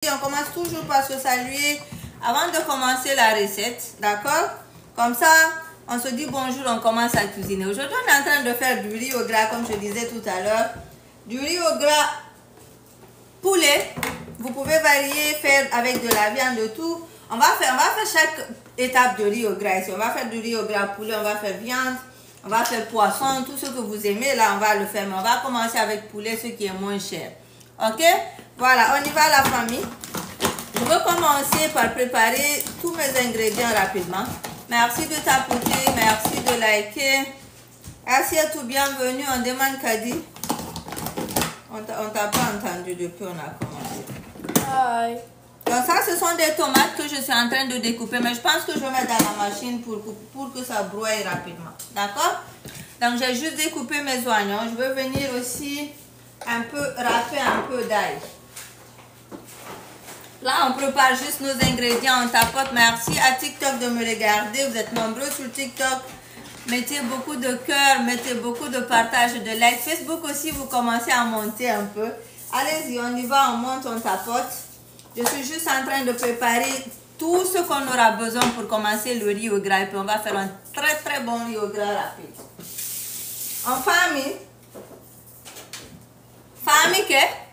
On commence toujours par se saluer avant de commencer la recette, d'accord? Comme ça, on se dit bonjour, on commence à cuisiner. Aujourd'hui, on est en train de faire du riz au gras, comme je disais tout à l'heure. Du riz au gras poulet. Vous pouvez varier, faire avec de la viande, tout. On va faire chaque étape de riz au gras ici. On va faire du riz au gras poulet, on va faire viande, on va faire poisson, tout ce que vous aimez. Là, on va le faire, mais on va commencer avec poulet, ce qui est moins cher. Ok? Voilà, on y va la famille. Je vais commencer par préparer tous mes ingrédients rapidement. Merci de tapoter, merci de liker. Assieds-toi, bienvenue. On demande Kadi. On t'a pas entendu depuis on a commencé. Hi. Donc ça, ce sont des tomates que je suis en train de découper. Mais je pense que je vais mettre dans la machine pour que ça broie rapidement. D'accord? Donc j'ai juste découpé mes oignons. Je vais venir aussi un peu râper un peu d'ail. Là, on prépare juste nos ingrédients, on tapote. Merci à TikTok de me regarder. Vous êtes nombreux sur TikTok. Mettez beaucoup de cœur, mettez beaucoup de partage, de likes. Facebook aussi, vous commencez à monter un peu. Allez-y, on y va, on monte, on tapote. Je suis juste en train de préparer tout ce qu'on aura besoin pour commencer le riz au gras. Et puis, on va faire un très très bon riz au gras rapide. En famille. Famille, que?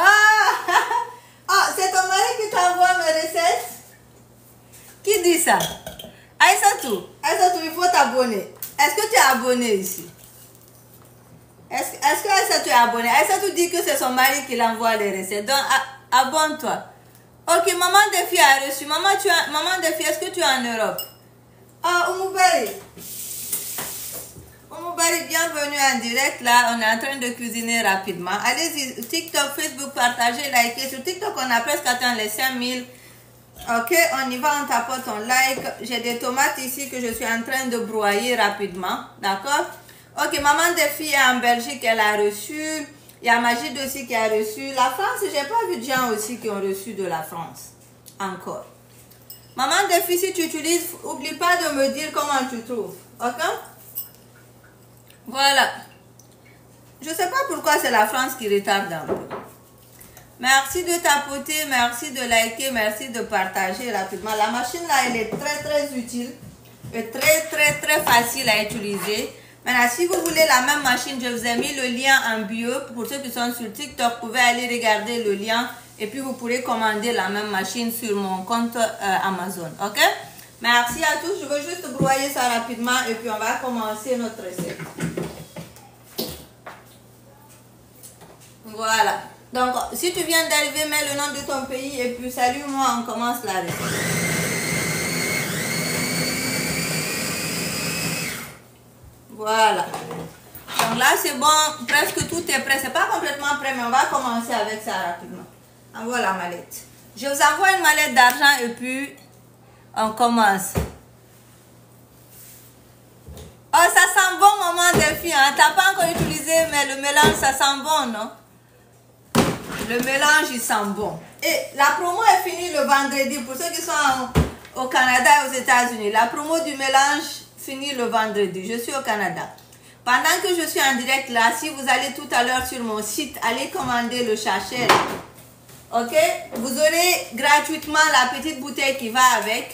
Ah, c'est ton mari qui t'envoie mes recettes? Qui dit ça? Aïssatou, il faut t'abonner. Est-ce que tu es abonné ici? Est-ce que Aïssatou est abonné? Aïssatou dit que c'est son mari qui l'envoie les recettes. Donc, abonne-toi. Ok, maman des filles a reçu. Maman des filles, est-ce que tu es en Europe? Ah, Oumoubari. Oumoubari, bienvenue en direct. Là, on est en train de cuisiner rapidement. Allez-y, TikTok, Facebook, partagez, likez. Sur TikTok, on a presque atteint les 5000. Ok, on y va, on tapote, on like. J'ai des tomates ici que je suis en train de broyer rapidement. D'accord? Ok, maman des filles est en Belgique, elle a reçu. Il y a Magide aussi qui a reçu. La France, j'ai pas vu de gens aussi qui ont reçu de la France. Encore. Maman des filles, si tu utilises, oublie pas de me dire comment tu trouves. Ok? Voilà. Je sais pas pourquoi c'est la France qui retarde un peu. Merci de tapoter, merci de liker, merci de partager rapidement. La machine là, elle est très très utile et très facile à utiliser. Maintenant, si vous voulez la même machine, je vous ai mis le lien en bio. Pour ceux qui sont sur TikTok, vous pouvez aller regarder le lien et puis vous pourrez commander la même machine sur mon compte Amazon. Ok? Merci à tous. Je veux juste broyer ça rapidement et puis on va commencer notre recette. Voilà. Donc, si tu viens d'arriver, mets le nom de ton pays et puis salut-moi, on commence la recette. Voilà. Donc là, c'est bon, presque tout est prêt. C'est pas complètement prêt, mais on va commencer avec ça rapidement. Envoie la mallette. Je vous envoie une mallette d'argent et puis on commence. Oh, ça sent bon, maman Delphine. Hein? T'as pas encore utilisé, mais le mélange, ça sent bon, non? Le mélange, il sent bon. Et la promo est finie le vendredi. Pour ceux qui sont au Canada et aux États-Unis, la promo du mélange finit le vendredi. Je suis au Canada. Pendant que je suis en direct là, si vous allez tout à l'heure sur mon site, allez commander le sachet. Ok? Vous aurez gratuitement la petite bouteille qui va avec.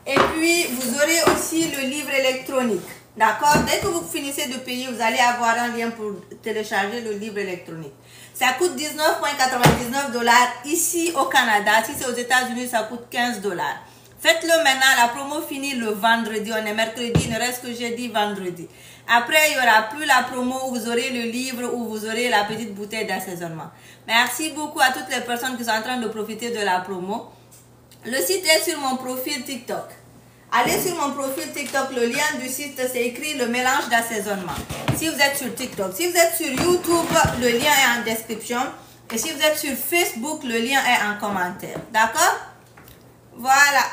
Et puis, vous aurez aussi le livre électronique. D'accord? Dès que vous finissez de payer, vous allez avoir un lien pour télécharger le livre électronique. Ça coûte 19,99 $ ici au Canada. Si c'est aux États-Unis, ça coûte 15 $. Faites-le maintenant. La promo finit le vendredi. On est mercredi. Il ne reste que jeudi, vendredi. Après, il n'y aura plus la promo où vous aurez le livre, où vous aurez la petite bouteille d'assaisonnement. Merci beaucoup à toutes les personnes qui sont en train de profiter de la promo. Le site est sur mon profil TikTok. Allez sur mon profil TikTok, le lien du site, c'est écrit le mélange d'assaisonnement. Si vous êtes sur TikTok, si vous êtes sur YouTube, le lien est en description. Et si vous êtes sur Facebook, le lien est en commentaire. D'accord? Voilà.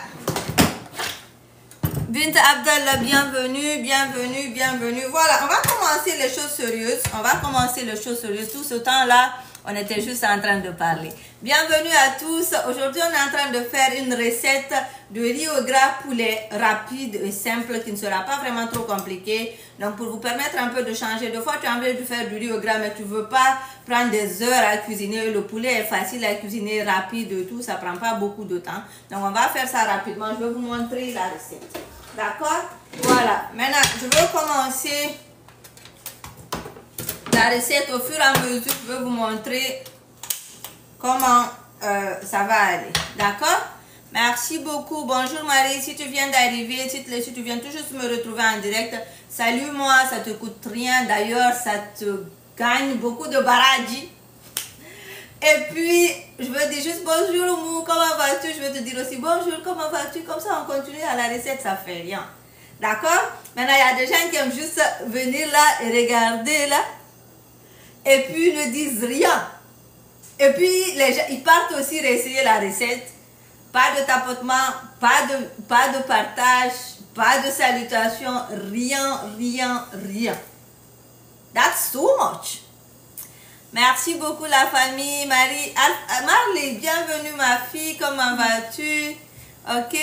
Bint Abdallah, bienvenue, bienvenue, bienvenue. Voilà, on va commencer les choses sérieuses. On va commencer les choses sérieuses. Tout ce temps-là, On était juste en train de parler. Bienvenue à tous. Aujourd'hui, on est en train de faire une recette de riz au gras poulet rapide et simple qui ne sera pas vraiment trop compliquée. Donc, pour vous permettre un peu de changer. Des fois, tu as envie de faire du riz au gras, mais tu ne veux pas prendre des heures à cuisiner. Le poulet est facile à cuisiner, rapide et tout. Ça ne prend pas beaucoup de temps. Donc, on va faire ça rapidement. Je vais vous montrer la recette. D'accord? Voilà. Maintenant, je vais commencer la recette au fur et à mesure. Je vais vous montrer comment ça va aller. D'accord? Merci beaucoup. Bonjour Marie. Si tu viens d'arriver, si tu viens tout juste me retrouver en direct, salue-moi. Ça te coûte rien. D'ailleurs, ça te gagne beaucoup de baradi. Et puis, je veux dire juste bonjour Mou, comment vas-tu? Je veux te dire aussi bonjour, comment vas-tu? Comme ça, on continue à la recette, ça fait rien. D'accord? Maintenant, il y a des gens qui aiment juste venir là et regarder là. Et puis, ils ne disent rien. Et puis, les gens, ils partent aussi réessayer la recette. Pas de tapotement, pas de partage, pas de salutation, rien. That's too much. Merci beaucoup la famille. Marley, bienvenue ma fille, comment vas-tu? Ok,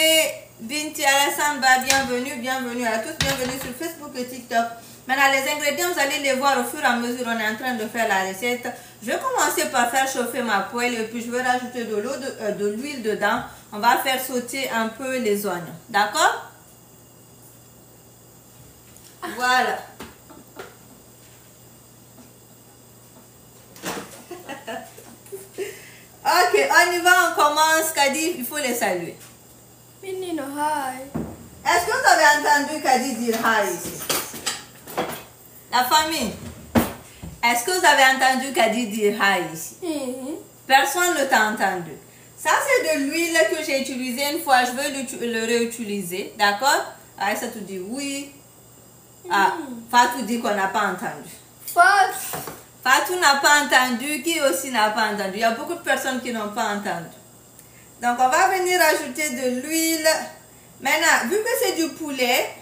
Binti Alassane, bienvenue à tous, bienvenue sur Facebook et TikTok. Maintenant, les ingrédients, vous allez les voir au fur et à mesure, on est en train de faire la recette. Je vais commencer par faire chauffer ma poêle et puis je vais rajouter de l'huile dedans. On va faire sauter un peu les oignons, d'accord? Voilà. Ok, on y va, on commence. Kadi, il faut les saluer. Menino, hi. Est-ce que vous avez entendu Kadi dire hi ici? La famille, est-ce que vous avez entendu Kadi dire hi ici? Personne ne t'a entendu. Ça, c'est de l'huile que j'ai utilisée une fois. Je vais le réutiliser. D'accord? Aïssa, tu dis oui. Ah, Fatou dit qu'on n'a pas entendu. Fatou n'a pas entendu. Qui aussi n'a pas entendu? Il y a beaucoup de personnes qui n'ont pas entendu. Donc, on va venir ajouter de l'huile. Maintenant, vu que c'est du poulet,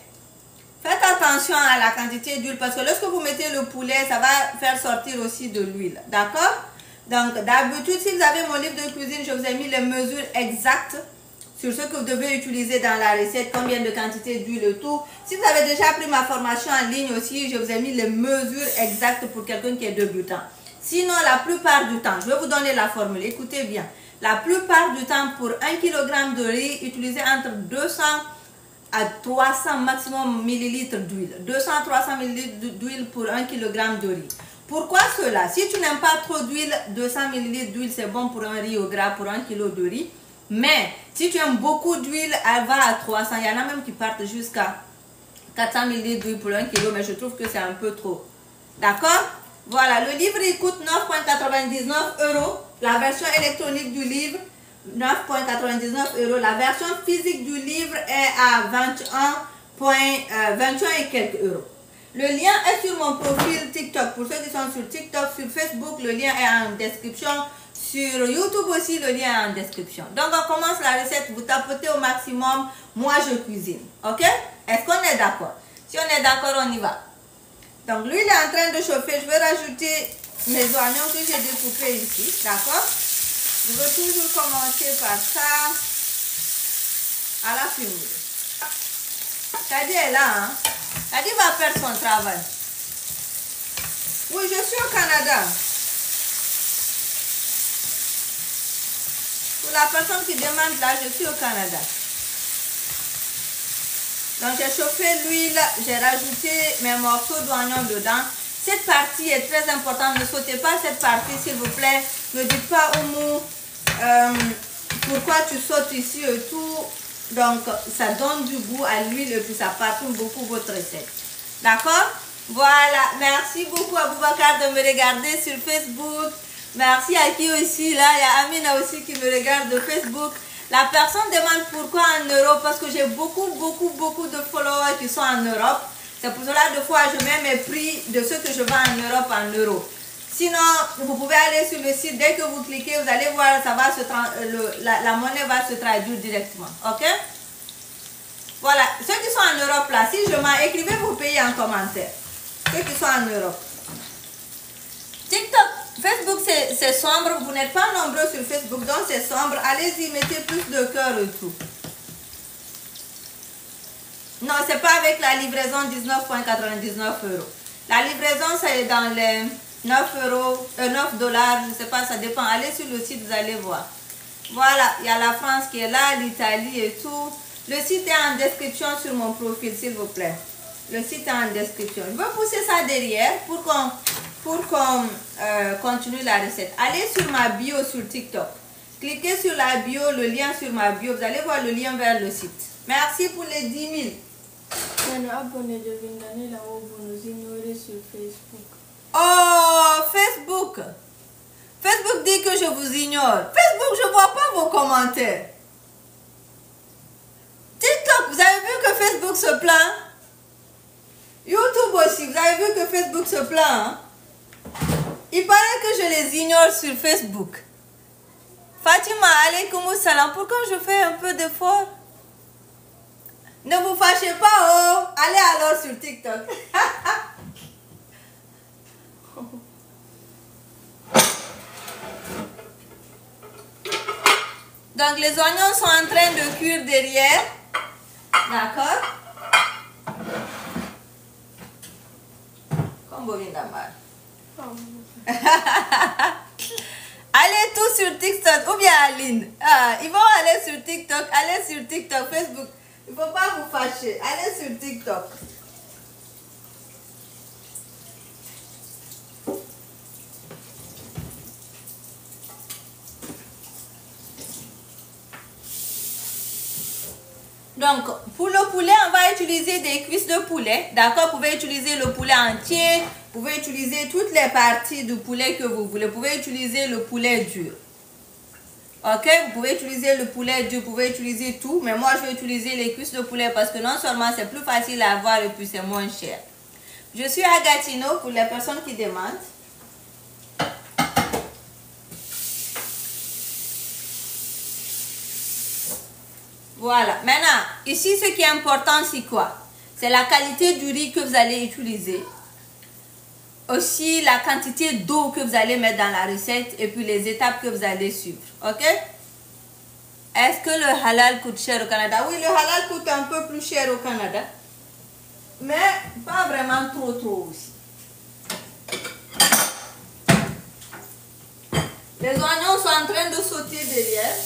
faites attention à la quantité d'huile parce que lorsque vous mettez le poulet, ça va faire sortir aussi de l'huile. D'accord? Donc, d'habitude, si vous avez mon livre de cuisine, je vous ai mis les mesures exactes sur ce que vous devez utiliser dans la recette, combien de quantité d'huile et tout. Si vous avez déjà pris ma formation en ligne aussi, je vous ai mis les mesures exactes pour quelqu'un qui est débutant. Sinon, la plupart du temps, je vais vous donner la formule, écoutez bien. La plupart du temps, pour 1 kg de riz, utilisez entre 200 à 300 maximum millilitres d'huile. 200-300 millilitres d'huile pour 1 kg de riz. Pourquoi cela? Si tu n'aimes pas trop d'huile, 200 millilitres d'huile, c'est bon pour un riz au gras, pour 1 kg de riz. Mais si tu aimes beaucoup d'huile, elle va à 300. Il y en a même qui partent jusqu'à 400 ml d'huile pour 1 kg, mais je trouve que c'est un peu trop. D'accord? Voilà, le livre il coûte 9,99 €. La version électronique du livre, 9,99 €. La version physique du livre est à 21 et quelques euros. Le lien est sur mon profil TikTok. Pour ceux qui sont sur TikTok, sur Facebook, le lien est en description. Sur YouTube aussi, le lien est en description. Donc, on commence la recette. Vous tapotez au maximum. Moi, je cuisine. Ok? Est-ce qu'on est d'accord? Si on est d'accord, on y va. Donc, l'huile est en train de chauffer. Je vais rajouter mes oignons que j'ai découpés ici. D'accord? Je veux toujours commencer par ça. À la fumée. Kadi est là, hein? Kadi va faire son travail. Oui, je suis au Canada. Pour la personne qui demande là, je suis au Canada. Donc j'ai chauffé l'huile, j'ai rajouté mes morceaux d'oignon dedans. Cette partie est très importante. Ne sautez pas cette partie, s'il vous plaît. Ne dites pas au mot pourquoi tu sautes ici et tout. Donc ça donne du goût à l'huile et puis ça parfume beaucoup votre recette. D'accord? Voilà. Merci beaucoup à Boubacar de me regarder sur Facebook. Merci à qui aussi, là, il y a Amina aussi qui me regarde de Facebook. La personne demande pourquoi en Europe, parce que j'ai beaucoup de followers qui sont en Europe. C'est pour cela, des fois, je mets mes prix de ce que je vends en Europe en euros. Sinon, vous pouvez aller sur le site, dès que vous cliquez, vous allez voir, ça va la monnaie va se traduire directement. Ok? Voilà, ceux qui sont en Europe, là, si je m'en écrivez vos pays en commentaire. Ceux qui sont en Europe. TikTok, Facebook, c'est sombre. Vous n'êtes pas nombreux sur Facebook, donc c'est sombre. Allez-y, mettez plus de cœur et tout. Non, c'est pas avec la livraison 19,99 €. La livraison, c'est dans les 9 euros, 9 dollars, je sais pas, ça dépend. Allez sur le site, vous allez voir. Voilà, il y a la France qui est là, l'Italie et tout. Le site est en description sur mon profil, s'il vous plaît. Le site est en description. Je vais pousser ça derrière pour qu'on continue la recette. Allez sur ma bio sur TikTok. Cliquez sur la bio, le lien sur ma bio. Vous allez voir le lien vers le site. Merci pour les 10 000. Sur Facebook. Oh, Facebook. Facebook dit que je vous ignore. Facebook, je ne vois pas vos commentaires. TikTok, vous avez vu que Facebook se plaint? YouTube aussi, vous avez vu que Facebook se plaint, hein? Il paraît que je les ignore sur Facebook. Fatima, alaykoum salam. Pourquoi je fais un peu d'effort? Ne vous fâchez pas, oh. Allez alors sur TikTok. Donc les oignons sont en train de cuire derrière. D'accord? Comme bovine d'amar. Allez tous sur TikTok. Ou bien Aline. Ah, ils vont aller sur TikTok. Allez sur TikTok, Facebook. Il ne faut pas vous fâcher. Allez sur TikTok. Donc, pour le poulet, on va utiliser des cuisses de poulet. D'accord? Vous pouvez utiliser le poulet entier. Vous pouvez utiliser toutes les parties du poulet que vous voulez. Vous pouvez utiliser le poulet dur. Ok? Vous pouvez utiliser le poulet dur. Vous pouvez utiliser tout. Mais moi, je vais utiliser les cuisses de poulet parce que non seulement c'est plus facile à avoir et puis c'est moins cher. Je suis à Gatineau pour les personnes qui demandent. Voilà. Maintenant, ici, ce qui est important, c'est quoi? C'est la qualité du riz que vous allez utiliser. Aussi, la quantité d'eau que vous allez mettre dans la recette et puis les étapes que vous allez suivre. Ok? Est-ce que le halal coûte cher au Canada? Oui, le halal coûte un peu plus cher au Canada. Mais pas vraiment trop aussi. Les oignons sont en train de sauter derrière.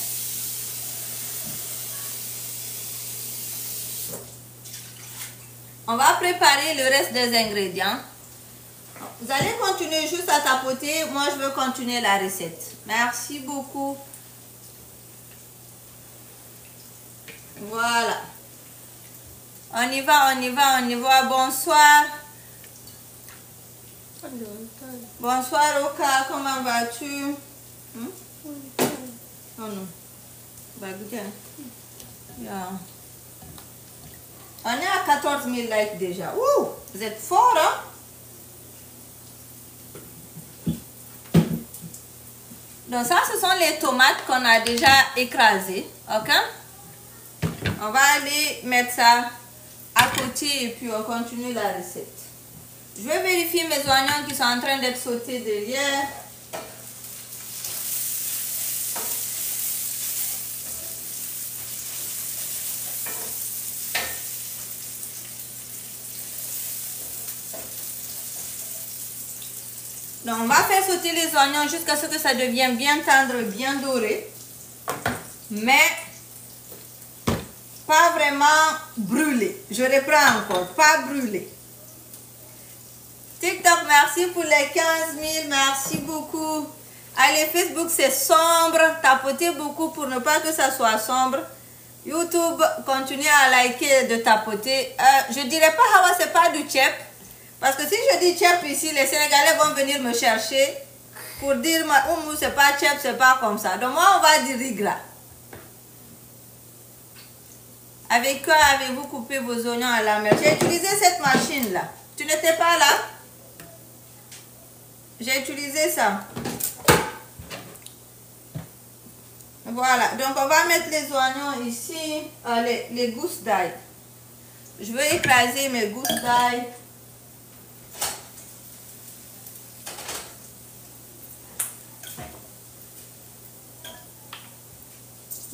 On va préparer le reste des ingrédients. Vous allez continuer juste à tapoter. Moi, je veux continuer la recette. Merci beaucoup. Voilà. On y va, on y va, on y va. Bonsoir. Bonsoir, Oka. Comment vas-tu? Oh non. Bah, goûter. Yeah. On est à 14 000 likes déjà. Ouh, vous êtes fort, hein? Donc ça, ce sont les tomates qu'on a déjà écrasées. Ok? On va aller mettre ça à côté et puis on continue la recette. Je vais vérifier mes oignons qui sont en train d'être sautés derrière. Donc, on va faire sauter les oignons jusqu'à ce que ça devienne bien tendre, bien doré. Mais pas vraiment brûlé. Je reprends encore, pas brûlé. TikTok, merci pour les 15 000, merci beaucoup. Allez, Facebook, c'est sombre. Tapotez beaucoup pour ne pas que ça soit sombre. YouTube, continuez à liker, de tapoter. Je dirais pas Hawa, c'est pas du chep. Parce que si je dis chep ici, les Sénégalais vont venir me chercher pour dire Oumou, c'est pas chep, c'est pas comme ça. Donc moi, on va dire riz gras. Avec quoi avez-vous coupé vos oignons à la mer? J'ai utilisé cette machine-là. Tu n'étais pas là? J'ai utilisé ça. Voilà. Donc, on va mettre les oignons ici. Les gousses d'ail. Je vais écraser mes gousses d'ail.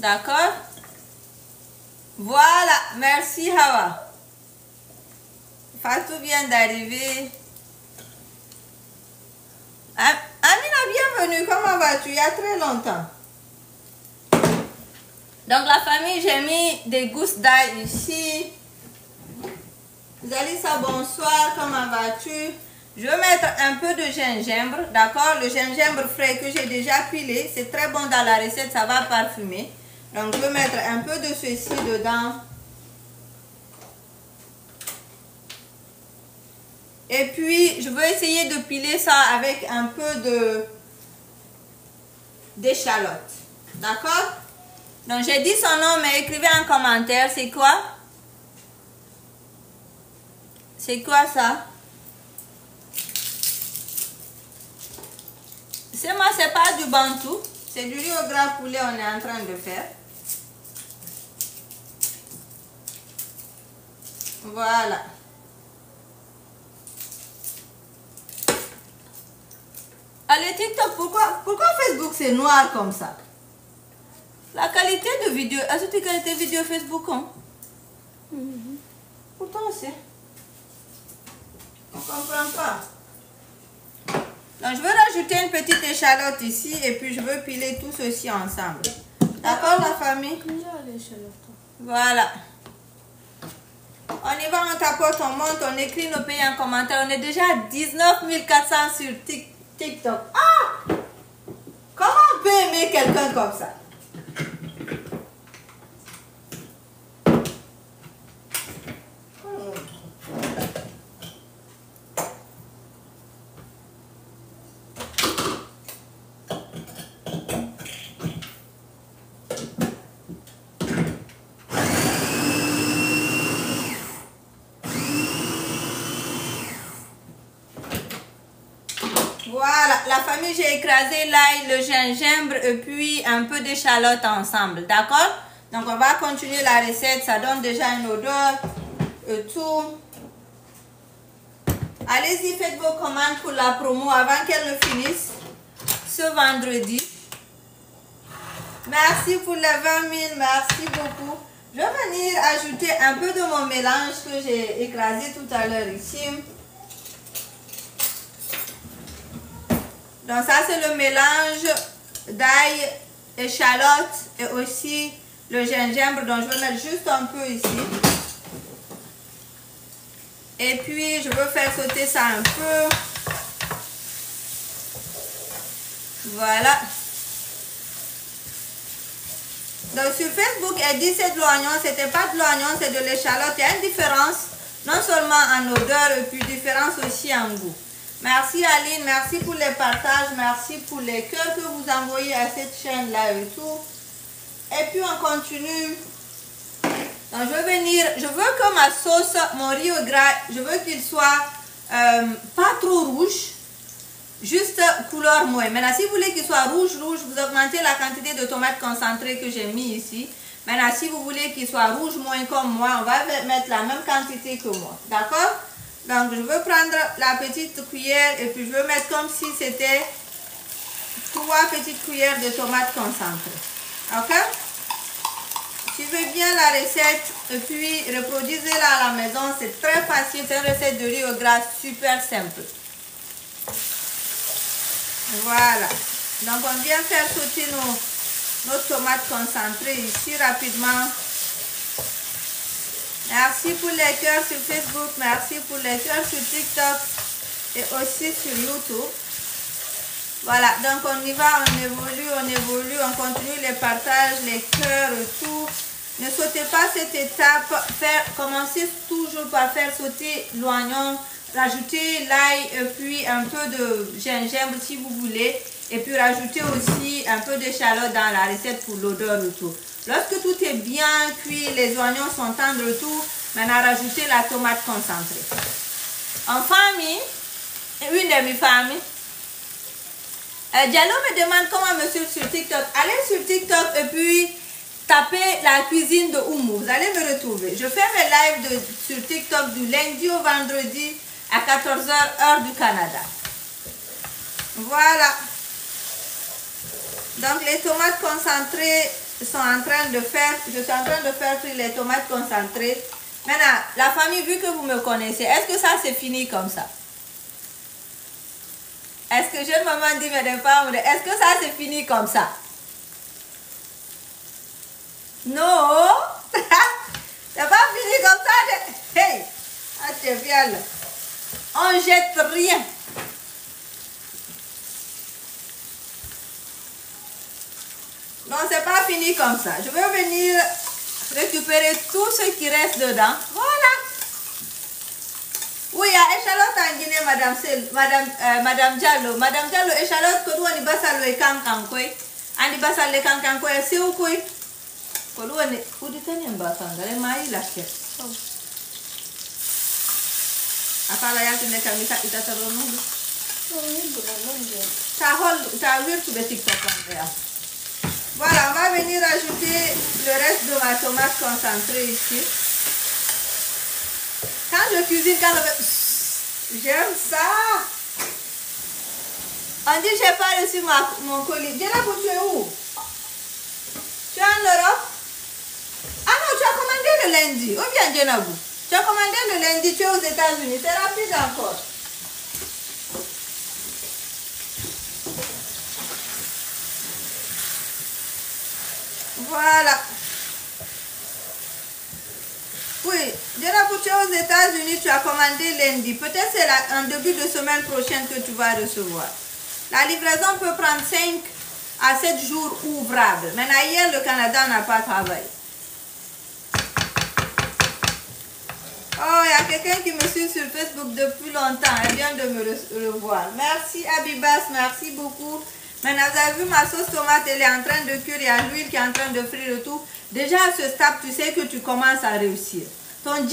D'accord? Voilà, merci Hawa. Fatou vient d'arriver. Amina, bienvenue, comment vas-tu? Il y a très longtemps. Donc la famille, j'ai mis des gousses d'ail ici. Zalissa, bonsoir, comment vas-tu? Je vais mettre un peu de gingembre, d'accord? Le gingembre frais que j'ai déjà pilé, c'est très bon dans la recette, ça va parfumer. Donc je vais mettre un peu de ceci dedans. Et puis je vais essayer de piler ça avec un peu d'échalote. D'accord? Donc j'ai dit son nom, mais écrivez en commentaire, c'est quoi? C'est quoi ça? Moi, c'est pas du bantou, c'est du riz au gras poulet on est en train de faire. Voilà. Allez, TikTok, pourquoi Facebook c'est noir comme ça? La qualité de vidéo, est-ce que la qualité vidéo Facebook, hein? Pourtant, c'est... On comprend pas. Donc, je vais rajouter une petite échalote ici et puis je veux piler tout ceci ensemble. D'accord, la famille? Voilà. On y va, on tapote, on monte, on écrit nos pays en commentaire. On est déjà à 19 400 sur TikTok. Ah! Comment on peut aimer quelqu'un comme ça? Voilà, la famille, j'ai écrasé l'ail, le gingembre et puis un peu d'échalote ensemble, d'accord? Donc, on va continuer la recette, ça donne déjà une odeur et tout. Allez-y, faites vos commandes pour la promo avant qu'elle ne finisse ce vendredi. Merci pour les 20 000, merci beaucoup. Je vais venir ajouter un peu de mon mélange que j'ai écrasé tout à l'heure ici. Donc ça c'est le mélange d'ail, échalote et aussi le gingembre. Donc je vais mettre juste un peu ici. Et puis je veux faire sauter ça un peu. Voilà. Donc sur Facebook elle dit c'est de l'oignon, c'était pas de l'oignon, c'est de l'échalote. Il y a une différence non seulement en odeur et puis différence aussi en goût. Merci Aline, merci pour les partages, merci pour les cœurs que vous envoyez à cette chaîne-là et tout. Et puis on continue. Donc je veux que ma sauce, mon riz au gras, je veux qu'il soit pas trop rouge, juste couleur moelle. Maintenant si vous voulez qu'il soit rouge, vous augmentez la quantité de tomates concentrées que j'ai mis ici. Maintenant si vous voulez qu'il soit rouge moins comme moi, on va mettre la même quantité que moi, d'accord? Donc, je veux prendre la petite cuillère et puis je veux mettre comme si c'était 3 petites cuillères de tomates concentrées. Ok? Suivez bien la recette et puis reproduisez-la à la maison. C'est très facile. C'est une recette de riz au gras super simple. Voilà. Donc, on vient faire sauter nos tomates concentrées ici rapidement. Merci pour les cœurs sur Facebook, merci pour les cœurs sur TikTok et aussi sur YouTube. Voilà, donc on y va, on évolue, on continue les partages, les cœurs et tout. Ne sautez pas cette étape, commencez toujours par faire sauter l'oignon, rajoutez l'ail et puis un peu de gingembre si vous voulez. Et puis rajoutez aussi un peu d'échalote dans la recette pour l'odeur et tout. Lorsque tout est bien cuit, les oignons sont tendres et tout, maintenant rajoutez la tomate concentrée. En famille, une de mes familles, Diallo me demande comment me suivre sur TikTok. Allez sur TikTok et puis tapez la cuisine de Oumou. Vous allez me retrouver. Je fais mes lives sur TikTok du lundi au vendredi à 14 h heure du Canada. Voilà. Donc les tomates concentrées sont en train de faire, je suis en train de faire frire les tomates concentrées. Maintenant, la famille, vu que vous me connaissez, est-ce que ça c'est fini comme ça? Est-ce que jeune maman dit, mais des femmes, est-ce que ça c'est fini comme ça? Non, c'est pas fini comme ça. Hey, ah, t'es bien là. On jette rien. Non, c'est pas fini comme ça. Je vais venir récupérer tout ce qui reste dedans. Voilà. Oui, il y a échalote en Guinée, Madame Diallo. Madame Diallo, échalote, que nous on y basse le kankankoi. On y basse le kankankoi, c'est où quoi? Que nous on y. Où dit-on y basse? On maïs la chef. Afala ya tu ne kamisa itataronu. Ta vu sur le TikTok Andrea. Voilà, on va venir ajouter le reste de ma tomate concentrée ici. Quand je cuisine, j'aime ça. On dit j'ai pas reçu mon colis. Jenabou, tu es où? Tu es en Europe? Ah non, tu as commandé le lundi. Où bien Jenabou? Tu as commandé le lundi, tu es aux États-Unis. C'est rapide encore. Voilà. Oui, Jenabou, tu es aux États-Unis, tu as commandé lundi. Peut-être c'est en début de semaine prochaine que tu vas recevoir. La livraison peut prendre 5 à 7 jours ouvrables. Maintenant, hier, le Canada n'a pas travaillé. Oh, il y a quelqu'un qui me suit sur Facebook depuis longtemps. Elle vient de me revoir. Merci Abibas, merci beaucoup. Maintenant, vous avez vu ma sauce tomate, elle est en train de cuire. Il y a l'huile qui est en train de frire le tout. Déjà à ce stade, tu sais que tu commences à réussir. Ton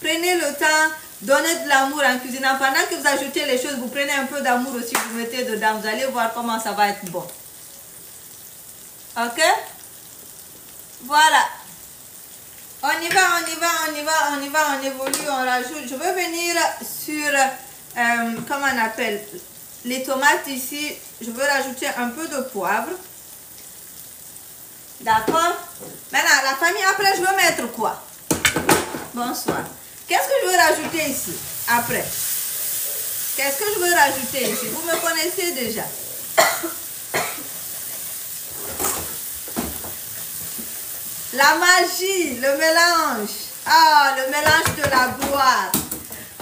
prenez le temps, donnez de l'amour en cuisinant. Pendant que vous ajoutez les choses, vous prenez un peu d'amour aussi, vous mettez dedans. Vous allez voir comment ça va être bon. Ok? Voilà. On y va, on y va, on y va, on y va, on évolue, on rajoute. Je veux venir sur, comment on appelle, les tomates ici. Je veux rajouter un peu de poivre. D'accord? Maintenant, la famille, après, je veux mettre quoi? Bonsoir. Qu'est-ce que je veux rajouter ici? Après. Qu'est-ce que je veux rajouter ici? Vous me connaissez déjà. La magie, le mélange. Ah, le mélange de la gloire.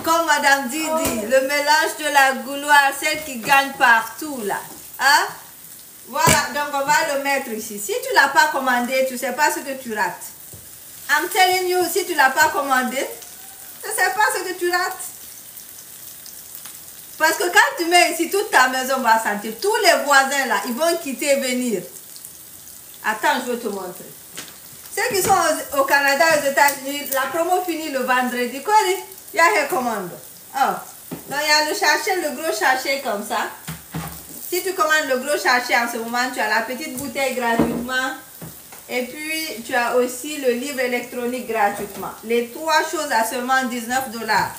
Comme Madame Didi, le mélange de la gloire, celle qui gagne partout là. Hein? Voilà, donc on va le mettre ici. Si tu ne l'as pas commandé, tu ne sais pas ce que tu rates. I'm telling you, si tu ne l'as pas commandé, tu ne sais pas ce que tu rates. Parce que quand tu mets ici, toute ta maison va sentir. Tous les voisins là, ils vont quitter et venir. Attends, je vais te montrer. Ceux qui sont au Canada, aux États-Unis, la promo finit le vendredi. Quoi, il y a une commande. Oh. Donc il y a le sachet, le gros sachet comme ça. Si tu commandes le gros sachet en ce moment, tu as la petite bouteille gratuitement. Et puis, tu as aussi le livre électronique gratuitement. Les trois choses à seulement 19 $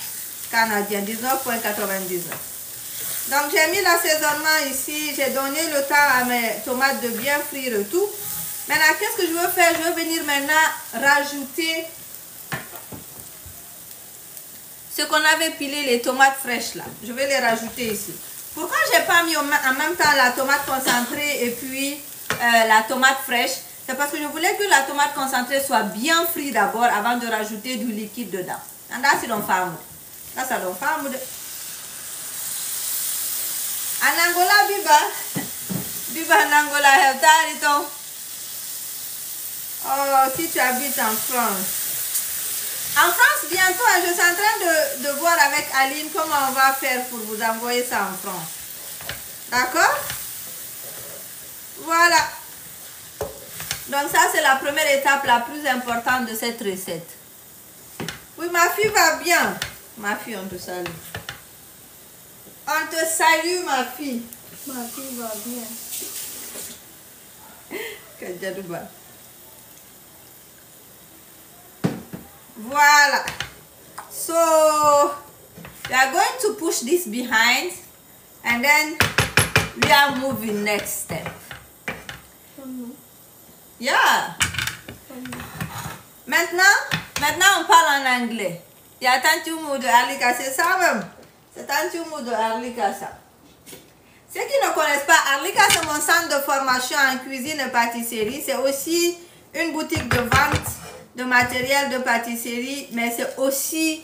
canadiens, 19,99 $. Donc, j'ai mis l'assaisonnement ici. J'ai donné le temps à mes tomates de bien frire tout. Maintenant, qu'est-ce que je veux faire? Je veux venir maintenant rajouter ce qu'on avait pilé, les tomates fraîches là. Je vais les rajouter ici. Pourquoi je n'ai pas mis en même temps la tomate concentrée et puis la tomate fraîche? C'est parce que je voulais que la tomate concentrée soit bien frite d'abord avant de rajouter du liquide dedans. Là, c'est dans farm. Là, c'est dans farm. En Angola, Biba. Biba en Angola, oh, si tu habites en France. En France, bientôt, je suis en train de voir avec Aline comment on va faire pour vous envoyer ça en France. D'accord? Voilà. Donc ça, c'est la première étape la plus importante de cette recette. Oui, ma fille va bien. Ma fille, on te salue. On te salue, ma fille. Ma fille va bien. Kadjadouba. Voilà. So we are going to push this behind and then We are moving next step. Yeah. Maintenant, on parle en anglais. Il y a tant de mots de Arlika, c'est ça même. C'est tant de mots de Arlika, ça. Ceux qui ne connaissent pas, Arlika, c'est mon centre de formation en cuisine et pâtisserie. C'est aussi une boutique de vente de matériel de pâtisserie, mais c'est aussi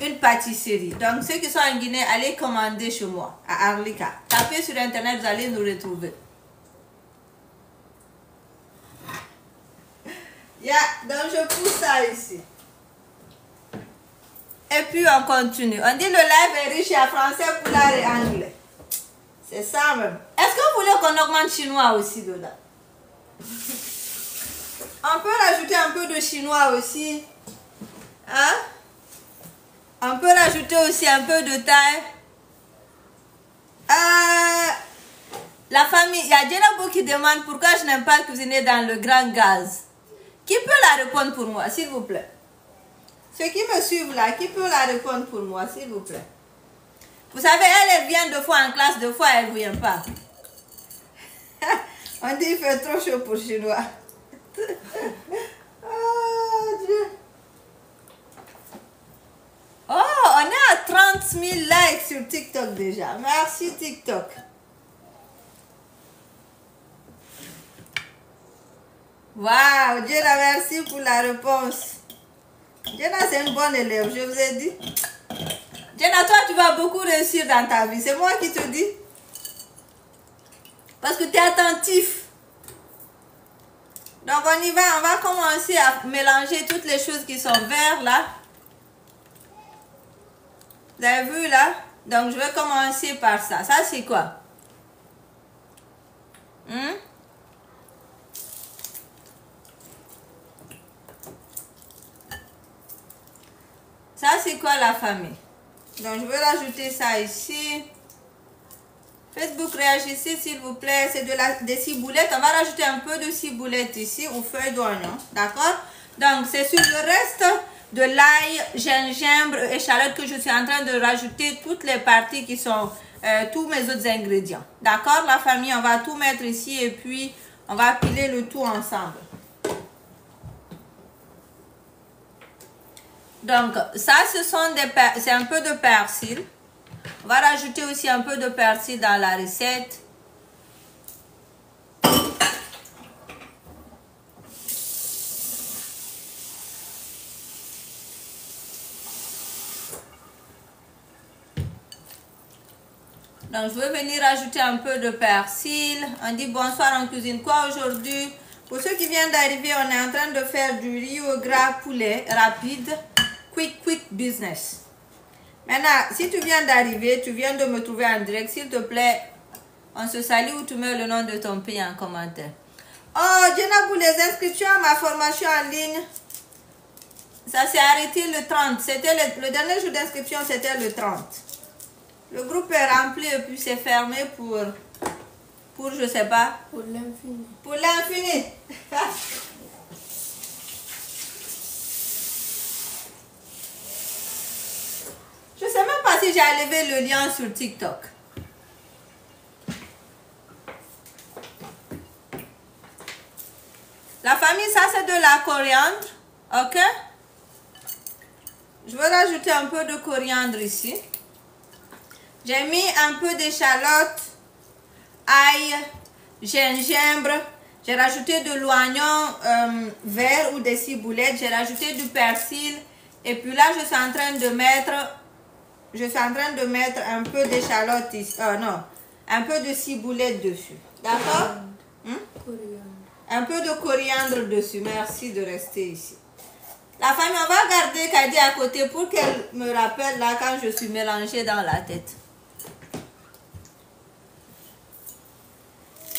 une pâtisserie. Donc, ceux qui sont en Guinée, allez commander chez moi, à Arlika. Tapez sur Internet, vous allez nous retrouver. Yeah, donc je pousse ça ici. Et puis on continue. On dit le live est riche en français, pulaar et anglais. C'est ça même. Est-ce que vous voulez qu'on augmente chinois aussi dedans? On peut rajouter un peu de chinois aussi. Hein? On peut rajouter aussi un peu de thaï. La famille, il y a Djenabo qui demande pourquoi je n'aime pas cuisiner dans le grand gaz. Qui peut la répondre pour moi, s'il vous plaît? Ceux qui me suivent là, qui peut la répondre pour moi, s'il vous plaît? Vous savez, elle vient 2 fois en classe, 2 fois elle ne vient pas. On dit qu'il fait trop chaud pour chinois. Oh Dieu. Oh, on est à 30 000 likes sur TikTok déjà. Merci TikTok. Waouh, Dieu la merci pour la réponse. Jenna, c'est une bonne élève, je vous ai dit. Jenna, toi, tu vas beaucoup réussir dans ta vie. C'est moi qui te dis. Parce que tu es attentif. Donc, on y va. On va commencer à mélanger toutes les choses qui sont vertes, là. Vous avez vu, là? Donc, je vais commencer par ça. Ça, c'est quoi? Ça, c'est quoi la famille? Donc, je vais rajouter ça ici. Facebook, réagissez s'il vous plaît. C'est des ciboulettes. On va rajouter un peu de ciboulette ici aux feuilles d'oignon. D'accord? Donc, c'est sur le reste de l'ail, gingembre, échalote que je suis en train de rajouter toutes les parties qui sont tous mes autres ingrédients. D'accord, la famille? On va tout mettre ici et puis on va piler le tout ensemble. Donc, ça, c'est un peu de persil. On va rajouter aussi un peu de persil dans la recette. Donc, je vais venir rajouter un peu de persil. On dit bonsoir, on cuisine quoi aujourd'hui? Pour ceux qui viennent d'arriver, on est en train de faire du riz au gras poulet rapide. Quick business. Maintenant, si tu viens d'arriver, tu viens de me trouver en direct, s'il te plaît, on se salue ou tu mets le nom de ton pays en commentaire. Oh, Djenabou, les inscriptions à ma formation en ligne, ça s'est arrêté le 30. C'était le dernier jour d'inscription, c'était le 30. Le groupe est rempli et puis c'est fermé pour je sais pas. Pour l'infini. Pour l'infini. Je sais même pas si j'ai enlevé le lien sur TikTok. La famille, ça c'est de la coriandre. Ok? Je vais rajouter un peu de coriandre ici. J'ai mis un peu d'échalote, ail, gingembre. J'ai rajouté de l'oignon vert ou des ciboulettes. J'ai rajouté du persil. Et puis là, je suis en train de mettre un peu d'échalote ici. Non, un peu de ciboulette dessus. D'accord? Un peu de coriandre dessus. Merci de rester ici. La famille, on va garder Kadi à côté pour qu'elle me rappelle là quand je suis mélangée dans la tête.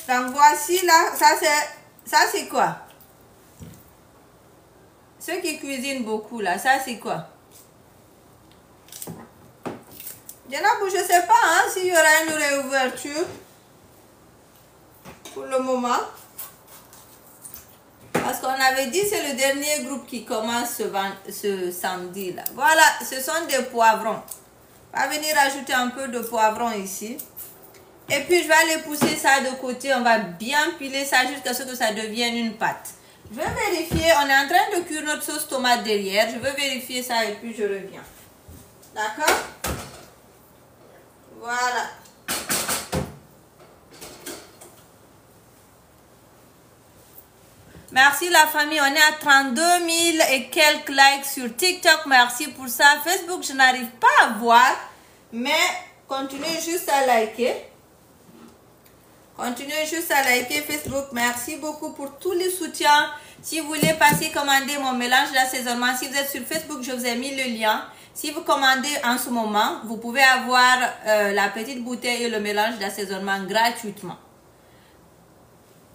Donc voici là, ça c'est quoi? Ceux qui cuisinent beaucoup là, ça c'est quoi? Djenabou, je ne sais pas hein, s'il y aura une réouverture pour le moment. Parce qu'on avait dit c'est le dernier groupe qui commence ce samedi là. Voilà, ce sont des poivrons. On va venir ajouter un peu de poivron ici. Et puis, je vais aller pousser ça de côté. On va bien piler ça jusqu'à ce que ça devienne une pâte. Je vais vérifier. On est en train de cuire notre sauce tomate derrière. Je veux vérifier ça et puis je reviens. D'accord? Voilà. Merci la famille, on est à 32 000 et quelques likes sur TikTok, merci pour ça. Facebook, je n'arrive pas à voir, mais continuez juste à liker. Continuez juste à liker Facebook, merci beaucoup pour tous les soutiens. Si vous voulez passer commander mon mélange d'assaisonnement, si vous êtes sur Facebook, je vous ai mis le lien. Si vous commandez en ce moment, vous pouvez avoir la petite bouteille et le mélange d'assaisonnement gratuitement.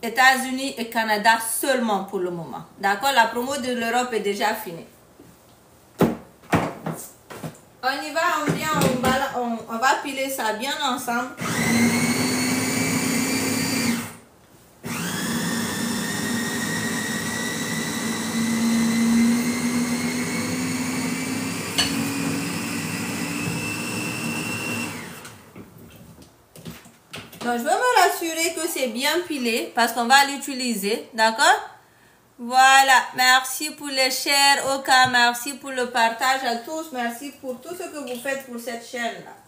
États-Unis et Canada seulement pour le moment. D'accord? La promo de l'Europe est déjà finie. On y va, on va piler ça bien ensemble. Donc, je veux me rassurer que c'est bien pilé parce qu'on va l'utiliser. D'accord? Voilà. Merci pour les shares, Oka. Merci pour le partage à tous. Merci pour tout ce que vous faites pour cette chaîne-là.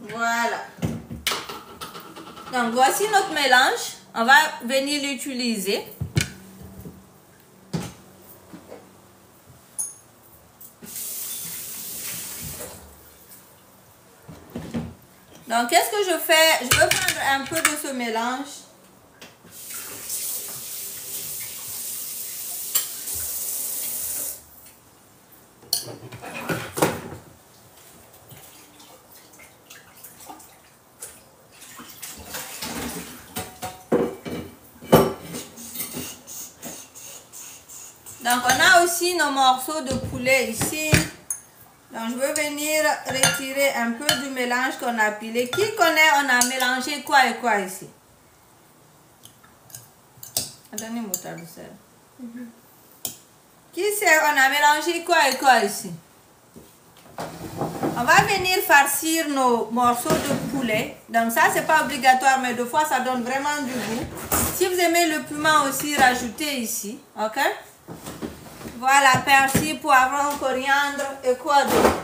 Voilà. Donc, voici notre mélange. On va venir l'utiliser. Donc, qu'est-ce que je fais? Je veux prendre un peu de ce mélange. Donc, on a aussi nos morceaux de poulet ici. Donc, je veux venir retirer un peu du mélange qu'on a pilé. Qui connaît, on a mélangé quoi et quoi ici? Donnez-moi ta douceur. Qui sait, on a mélangé quoi et quoi ici? On va venir farcir nos morceaux de poulet. Donc, ça, c'est pas obligatoire, mais deux fois, ça donne vraiment du goût. Si vous aimez le piment aussi, rajoutez ici. OK? Voilà, persil, poivron, coriandre et quoi d'autre?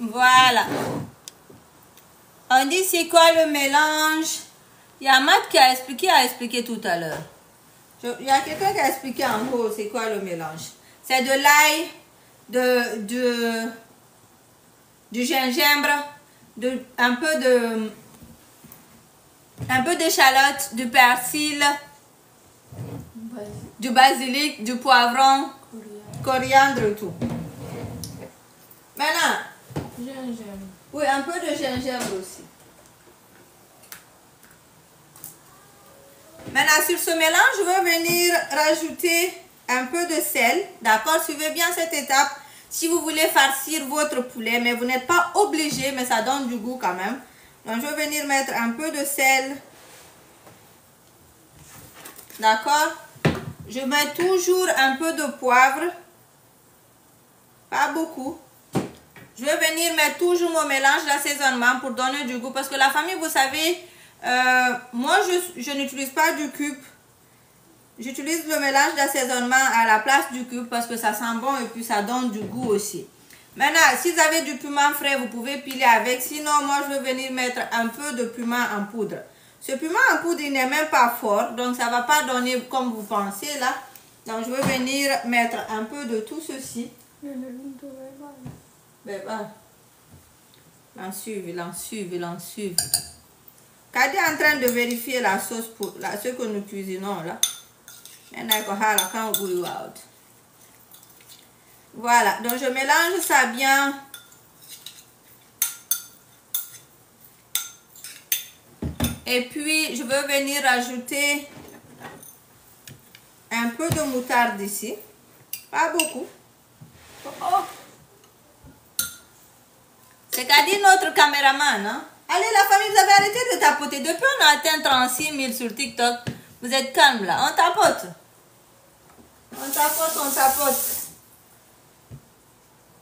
Voilà. On dit c'est quoi le mélange? Il y a Matt qui a expliqué tout à l'heure. Il y a quelqu'un qui a expliqué en gros c'est quoi le mélange. C'est de l'ail, du gingembre, un peu d'échalote, du persil, du basilic, du poivron, coriandre et tout. Maintenant, Gingembre. oui, un peu de gingembre aussi. Maintenant, sur ce mélange, je vais venir rajouter un peu de sel. D'accord? Suivez bien cette étape si vous voulez farcir votre poulet, mais vous n'êtes pas obligé, mais ça donne du goût quand même. Donc, je vais venir mettre un peu de sel. D'accord? Je mets toujours un peu de poivre. Pas beaucoup. Je vais venir mettre toujours mon mélange d'assaisonnement pour donner du goût. Parce que la famille, vous savez, moi, je n'utilise pas du cube. J'utilise le mélange d'assaisonnement à la place du cube parce que ça sent bon et puis ça donne du goût aussi. Maintenant, si vous avez du piment frais, vous pouvez piler avec. Sinon, moi, je vais venir mettre un peu de piment en poudre. Ce piment en poudre, il n'est même pas fort. Donc, ça ne va pas donner comme vous pensez là. Donc, je vais venir mettre un peu de tout ceci. Ben, l'en suive. Kadi est en train de vérifier la sauce pour ce que nous cuisinons là. Voilà, donc je mélange ça bien. Et puis, je veux venir ajouter un peu de moutarde ici. Pas beaucoup. Oh. C'est qu'a dit notre caméraman. Hein? Allez, la famille, vous avez arrêté de tapoter. Depuis on a atteint 36 000 sur TikTok. Vous êtes calme là. On tapote. On tapote, on tapote.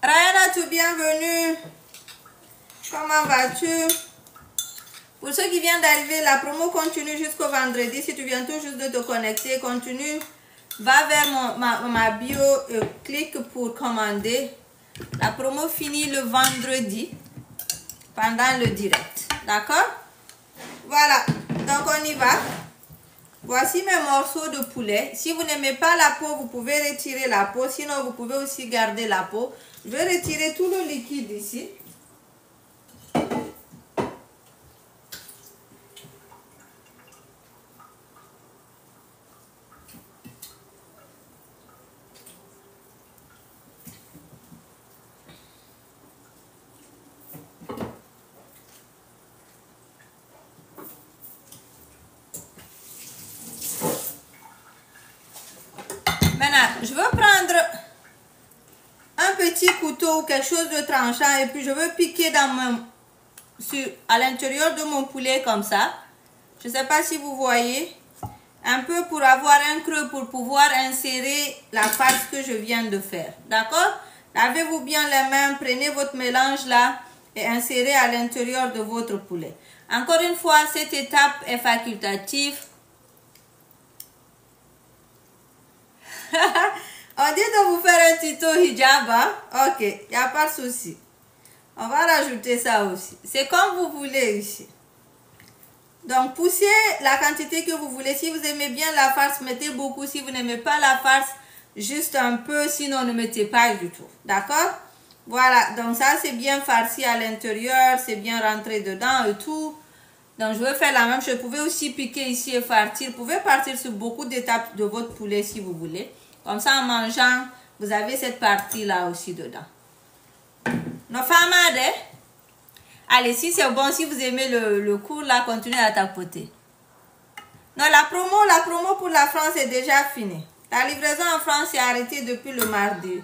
Rayana, tu bienvenue. Comment vas-tu? Pour ceux qui viennent d'arriver, la promo continue jusqu'au vendredi. Si tu viens tout juste de te connecter, continue. Va vers ma bio, clique pour commander. La promo finit le vendredi pendant le direct. D'accord? Voilà. Donc on y va. Voici mes morceaux de poulet. Si vous n'aimez pas la peau, vous pouvez retirer la peau. Sinon, vous pouvez aussi garder la peau. Je vais retirer tout le liquide ici. Maintenant, je veux prendre un petit couteau ou quelque chose de tranchant et puis je veux piquer à l'intérieur de mon poulet comme ça. Je ne sais pas si vous voyez. Un peu pour avoir un creux pour pouvoir insérer la farce que je viens de faire. D'accord? Lavez-vous bien les mains, prenez votre mélange là et insérez à l'intérieur de votre poulet. Encore une fois, cette étape est facultative. On dit de vous faire un tuto hijab, hein? Ok, il n'y a pas de souci. On va rajouter ça aussi. C'est comme vous voulez ici. Donc, poussez la quantité que vous voulez. Si vous aimez bien la farce, mettez beaucoup. Si vous n'aimez pas la farce, juste un peu. Sinon, ne mettez pas du tout. D'accord? Voilà. Donc, ça, c'est bien farci à l'intérieur. C'est bien rentré dedans et tout. Donc, je vais faire la même chose. Vous pouvez aussi piquer ici et partir. Vous pouvez partir sur beaucoup d'étapes de votre poulet si vous voulez. Comme ça, en mangeant, vous avez cette partie-là aussi dedans. Nos femmes, allez, si c'est bon, si vous aimez le cours, là, continuez à tapoter. Non, la promo pour la France est déjà finie. La livraison en France est arrêtée depuis le mardi.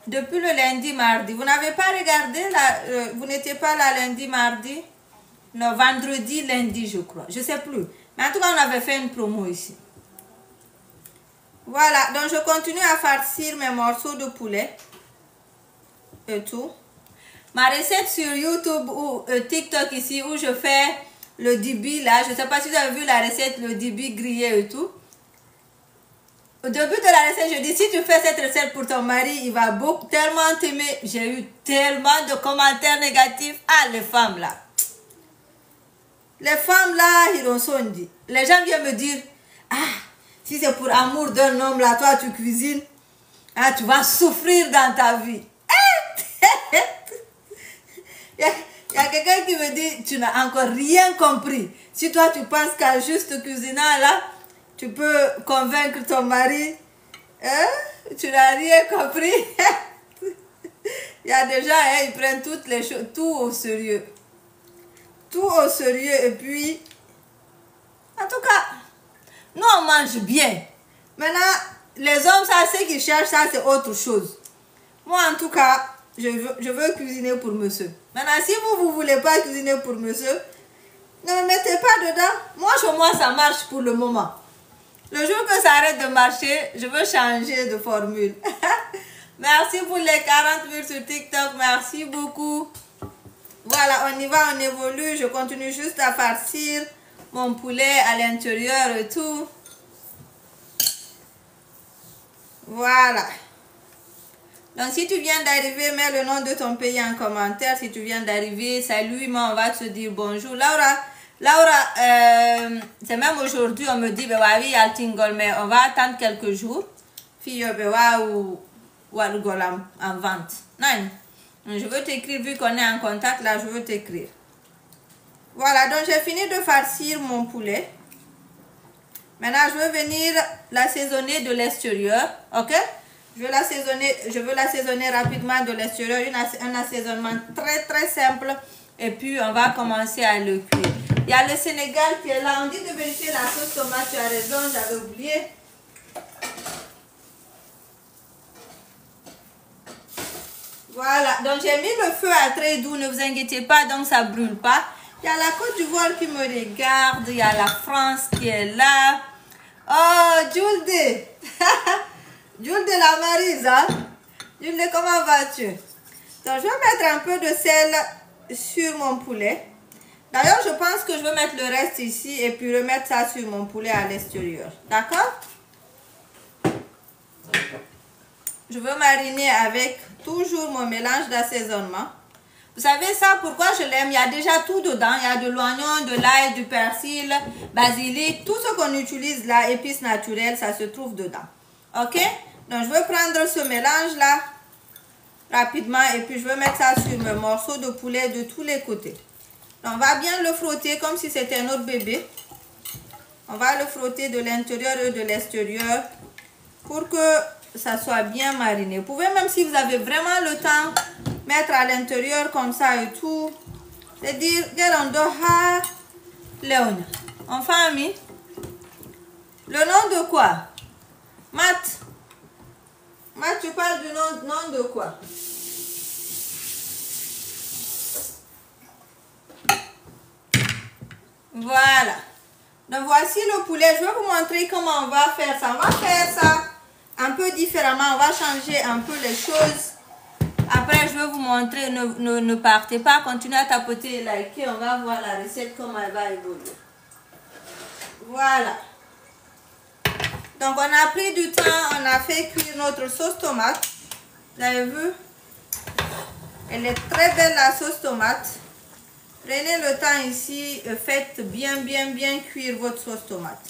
Depuis le lundi, mardi. Vous n'avez pas regardé, vous n'étiez pas là lundi, mardi? Non, vendredi, lundi, je crois. Je ne sais plus. Mais en tout cas, on avait fait une promo ici. Voilà, donc je continue à farcir mes morceaux de poulet. Et tout. Ma recette sur YouTube ou TikTok ici où je fais le dibi là. Je ne sais pas si vous avez vu la recette, le dibi grillé et tout. Au début de la recette, je dis si tu fais cette recette pour ton mari, il va tellement t'aimer. J'ai eu tellement de commentaires négatifs. Ah, les femmes là. Les femmes là, ils ont sondi. Les gens viennent me dire, ah, si c'est pour amour d'un homme là, toi tu cuisines, ah, tu vas souffrir dans ta vie. Il y a quelqu'un qui me dit, tu n'as encore rien compris. Si toi tu penses qu'à juste cuisinant là, tu peux convaincre ton mari, hein? Tu n'as rien compris. Il y a des gens, hein, ils prennent toutes les choses, tout au sérieux. Tout au sérieux et puis, en tout cas, nous on mange bien. Maintenant, les hommes, ça, ce qu'ils cherchent, ça c'est autre chose. Moi en tout cas, je veux cuisiner pour monsieur. Maintenant, si vous ne voulez pas cuisiner pour monsieur, ne me mettez pas dedans. Moi, chez moi, ça marche pour le moment. Le jour que ça arrête de marcher, je veux changer de formule. Merci pour les 40 000 sur TikTok. Merci beaucoup. Voilà, on y va, on évolue. Je continue juste à farcir mon poulet à l'intérieur et tout. Voilà. Donc, si tu viens d'arriver, mets le nom de ton pays en commentaire. Si tu viens d'arriver, salut, moi, on va te dire bonjour. Laura, c'est même aujourd'hui, on me dit, bah oui, à Tingol, mais on va attendre quelques jours. Fille, ou en vente. Non, je veux t'écrire, vu qu'on est en contact, là, je veux t'écrire. Voilà, donc j'ai fini de farcir mon poulet. Maintenant, je veux venir l'assaisonner de l'extérieur, ok? Je veux l'assaisonner rapidement de l'extérieur, un assaisonnement très très simple Et puis, on va commencer à le cuire. Il y a le Sénégal qui est là. On dit de vérifier la sauce tomate. Tu as raison, j'avais oublié. Voilà, donc j'ai mis le feu à très doux, ne vous inquiétez pas, donc ça ne brûle pas. Il y a la Côte d'Ivoire qui me regarde, il y a la France qui est là. Oh, Julde. Julde la Maryse, hein? Julde, comment vas-tu? Donc, je vais mettre un peu de sel sur mon poulet. D'ailleurs, je pense que je vais mettre le reste ici et puis remettre ça sur mon poulet à l'extérieur. D'accord? Je veux mariner avec toujours mon mélange d'assaisonnement. Vous savez ça, pourquoi je l'aime? Il y a déjà tout dedans. Il y a de l'oignon, de l'ail, du persil, basilic. Tout ce qu'on utilise là, épices naturelles, ça se trouve dedans. Ok? Donc, je vais prendre ce mélange-là rapidement et puis je vais mettre ça sur mes morceaux de poulet de tous les côtés. Donc, on va bien le frotter comme si c'était notre bébé. On va le frotter de l'intérieur et de l'extérieur pour que ça soit bien mariné. Vous pouvez, même si vous avez vraiment le temps, mettre à l'intérieur comme ça et tout. C'est-à-dire, en famille. Le nom de quoi? Matt. Matt, tu parles du nom de quoi? Voilà. Donc, voici le poulet. Je vais vous montrer comment on va faire ça. On va faire ça un peu différemment. On va changer un peu les choses. Après, je vais vous montrer. Ne partez pas. Continuez à tapoter et liker. On va voir la recette, comment elle va évoluer. Voilà. Donc, on a pris du temps. On a fait cuire notre sauce tomate. Vous avez vu? Elle est très belle, la sauce tomate. Prenez le temps ici. Faites bien cuire votre sauce tomate.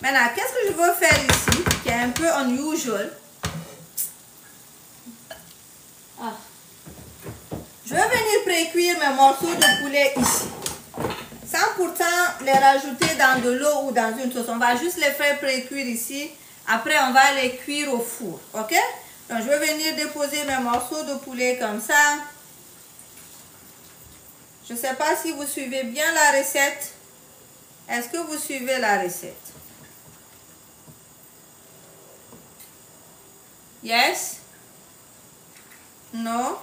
Maintenant, qu'est-ce que je veux faire ici, qui est un peu unusual? Je vais venir pré-cuire mes morceaux de poulet ici. Sans pourtant les rajouter dans de l'eau ou dans une sauce. On va juste les faire pré-cuire ici. Après, on va les cuire au four. Ok? Donc, je vais venir déposer mes morceaux de poulet comme ça. Je ne sais pas si vous suivez bien la recette. Est-ce que vous suivez la recette? Yes? Non?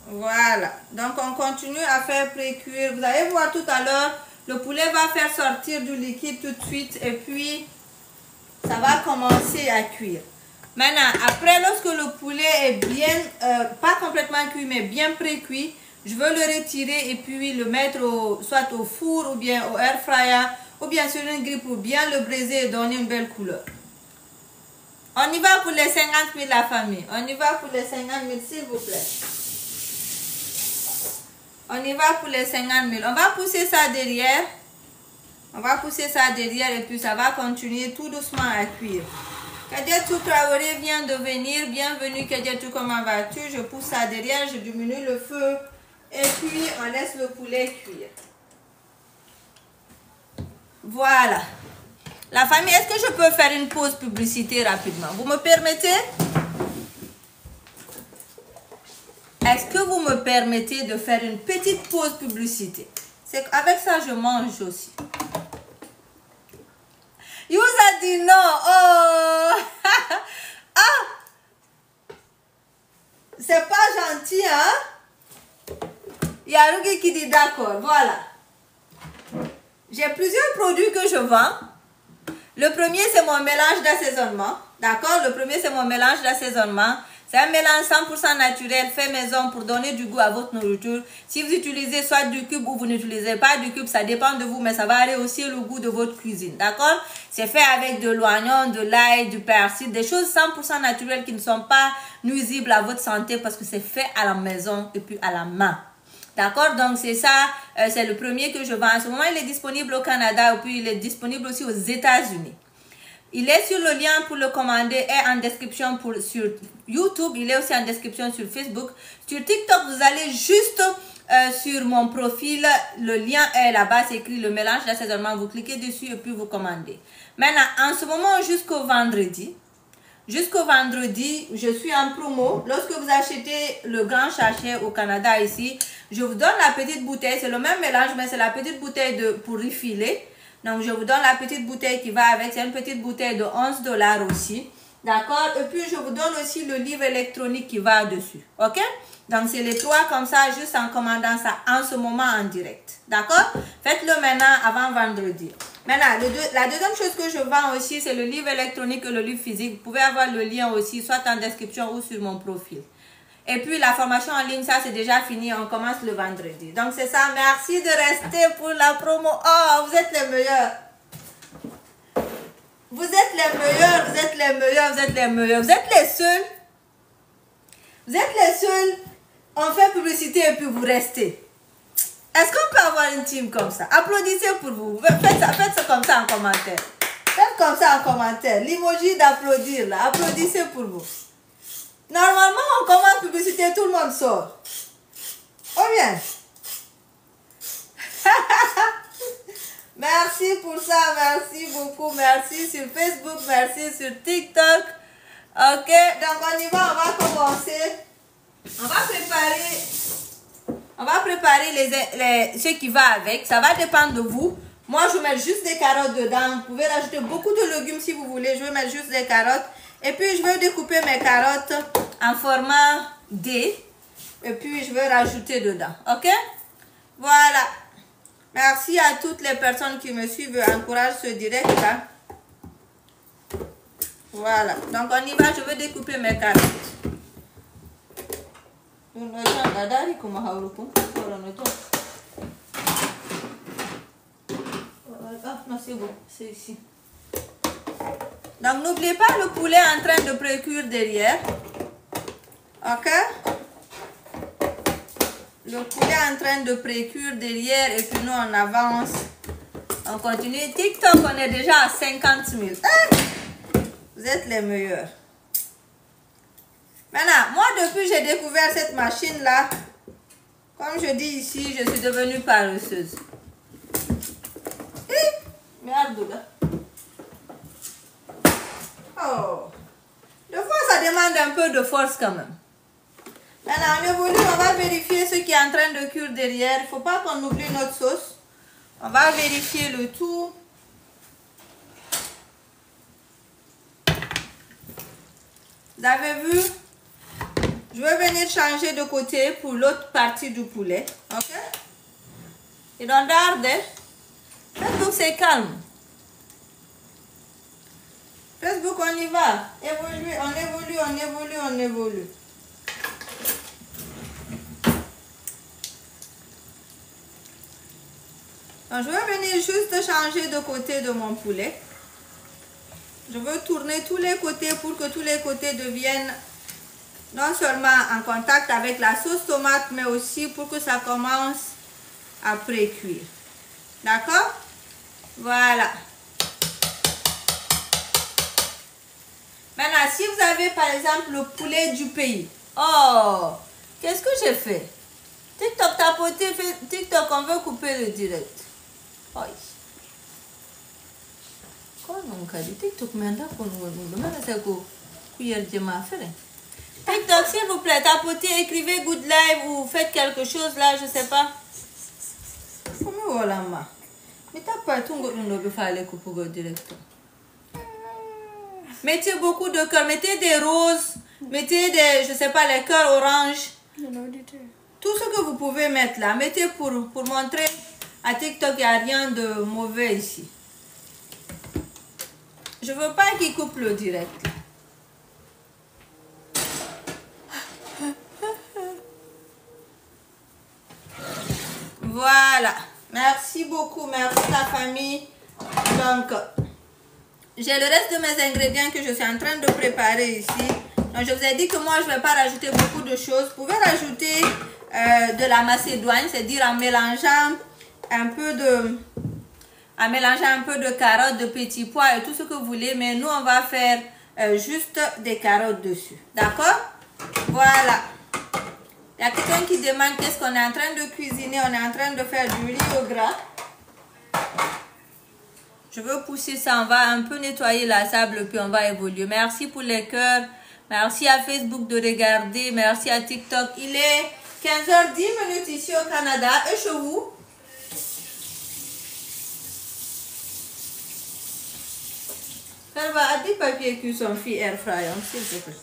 Voilà. Donc, on continue à faire pré-cuire. Vous allez voir tout à l'heure, le poulet va faire sortir du liquide tout de suite. Et puis, ça va commencer à cuire. Maintenant, après, lorsque le poulet est bien, pas complètement cuit, mais bien pré-cuit, je veux le retirer et puis le mettre soit au four ou bien au air fryer ou bien sur une grille pour bien le braiser et donner une belle couleur. On y va pour les 50 000 la famille. On y va pour les 50 000 s'il vous plaît. On y va pour les 50 000. On va pousser ça derrière. On va pousser ça derrière et puis ça va continuer tout doucement à cuire. Kadiatou Traoré vient de venir. Bienvenue Kadiatou, comment vas-tu? Je pousse ça derrière, je diminue le feu. Et puis on laisse le poulet cuire. Voilà. La famille, est-ce que je peux faire une pause publicité rapidement? Vous me permettez? Est-ce que vous me permettez de faire une petite pause publicité? C'est avec ça je mange aussi. Il vous a dit non. Oh. Ah. C'est pas gentil, hein? Il y a Rugi qui dit d'accord. Voilà. J'ai plusieurs produits que je vends. Le premier, c'est mon mélange d'assaisonnement. D'accord? Le premier, c'est mon mélange d'assaisonnement. C'est un mélange 100% naturel, fait maison pour donner du goût à votre nourriture. Si vous utilisez soit du cube ou vous n'utilisez pas du cube, ça dépend de vous, mais ça va rehausser le goût de votre cuisine. D'accord? C'est fait avec de l'oignon, de l'ail, du persil, des choses 100% naturelles qui ne sont pas nuisibles à votre santé parce que c'est fait à la maison et puis à la main. D'accord? Donc, c'est ça. C'est le premier que je vends. En ce moment, il est disponible au Canada et puis il est disponible aussi aux États-Unis. Il est sur le lien pour le commander et en description sur YouTube. Il est aussi en description sur Facebook. Sur TikTok, vous allez juste sur mon profil. Le lien est là-bas. C'est écrit le mélange d'assaisonnement. Vous cliquez dessus et puis vous commandez. Maintenant, en ce moment jusqu'au vendredi, jusqu'au vendredi, je suis en promo. Lorsque vous achetez le grand sachet au Canada ici, je vous donne la petite bouteille. C'est le même mélange, mais c'est la petite bouteille pour refiler. Donc, je vous donne la petite bouteille qui va avec. C'est une petite bouteille de 11 $ aussi. D'accord? Et puis, je vous donne aussi le livre électronique qui va dessus. OK? Donc, c'est les 3 comme ça, juste en commandant ça en ce moment en direct. D'accord? Faites-le maintenant avant vendredi. Maintenant, la deuxième chose que je vends aussi, c'est le livre électronique et le livre physique. Vous pouvez avoir le lien aussi, soit en description ou sur mon profil. Et puis, la formation en ligne, ça, c'est déjà fini. On commence le vendredi. Donc, c'est ça. Merci de rester pour la promo. Oh, vous êtes les meilleurs. Vous êtes les meilleurs, vous êtes les meilleurs, vous êtes les meilleurs. Vous êtes les seuls. Vous êtes les seuls. On fait publicité et puis vous restez. Est-ce qu'on peut avoir une team comme ça? Applaudissez pour vous. Faites ça comme ça en commentaire. Faites comme ça en commentaire. L'emoji d'applaudir là. Applaudissez pour vous. Normalement, on commence publicité, tout le monde sort. Oh bien. Merci pour ça, merci beaucoup, merci sur Facebook, merci sur TikTok. Ok, donc on y va, on va commencer. On va préparer ce qui va avec. Ça va dépendre de vous. Moi, je vais mettre juste des carottes dedans. Vous pouvez rajouter beaucoup de légumes si vous voulez. Je vais mettre juste des carottes. Et puis, je vais découper mes carottes en format D. Et puis, je vais rajouter dedans. Ok? Voilà. Merci à toutes les personnes qui me suivent et encouragent ce direct là. Voilà. Donc, on y va. Je vais découper mes carottes. Non, c'est bon. C'est ici. Donc, n'oubliez pas le poulet en train de pré-cuire derrière. Ok? Le poulet en train de pré-cuire derrière et puis nous on avance. On continue. TikTok, on est déjà à 50 000. Ah! Vous êtes les meilleurs. Maintenant, moi depuis j'ai découvert cette machine là. Comme je dis ici, je suis devenue paresseuse. Merde là. Oh. Des fois ça demande un peu de force quand même. Maintenant, on évolue, on va vérifier ce qui est en train de cuire derrière. Il ne faut pas qu'on oublie notre sauce. On va vérifier le tout. Vous avez vu? Je vais venir changer de côté pour l'autre partie du poulet. Ok? Et donc, regardez. Facebook, c'est calme. Facebook, on y va. Évolue, on évolue, on évolue, on évolue. Donc, je vais venir juste changer de côté de mon poulet. Je veux tourner tous les côtés pour que tous les côtés deviennent non seulement en contact avec la sauce tomate, mais aussi pour que ça commence à pré-cuire. D'accord? Voilà. Maintenant, si vous avez par exemple le poulet du pays. Oh! Qu'est-ce que j'ai fait? TikTok tapoté, TikTok, on veut couper le direct. Oh. Quoi non, Kadi? TikTok, mais d'accord, TikTok, s'il vous plaît, tapotez, écrivez good live ou faites quelque chose là, je sais pas. Comment voilà, ma? Mais t'as pas tout le faire couper direct. Mettez beaucoup de cœurs, mettez des roses, mettez des, je sais pas, les cœurs orange. Tout ce que vous pouvez mettre là, mettez pour montrer à TikTok, il n'y a rien de mauvais ici. Je veux pas qu'il coupe le direct. Voilà. Merci beaucoup. Merci la famille. Donc, j'ai le reste de mes ingrédients que je suis en train de préparer ici. Donc, je vous ai dit que moi, je ne vais pas rajouter beaucoup de choses. Vous pouvez rajouter de la macédoine, c'est-à-dire en mélangeant un peu de carottes, de petits pois et tout ce que vous voulez. Mais nous, on va faire juste des carottes dessus. D'accord? Voilà. Il y a quelqu'un qui demande qu'est-ce qu'on est en train de cuisiner. On est en train de faire du riz au gras. Je veux pousser ça. On va un peu nettoyer la sable, puis on va évoluer. Merci pour les cœurs. Merci à Facebook de regarder. Merci à TikTok. Il est 15h10 ici au Canada. Et chez vous? Elle va à des papiers qui sont faits air fryer, s'il te plaît.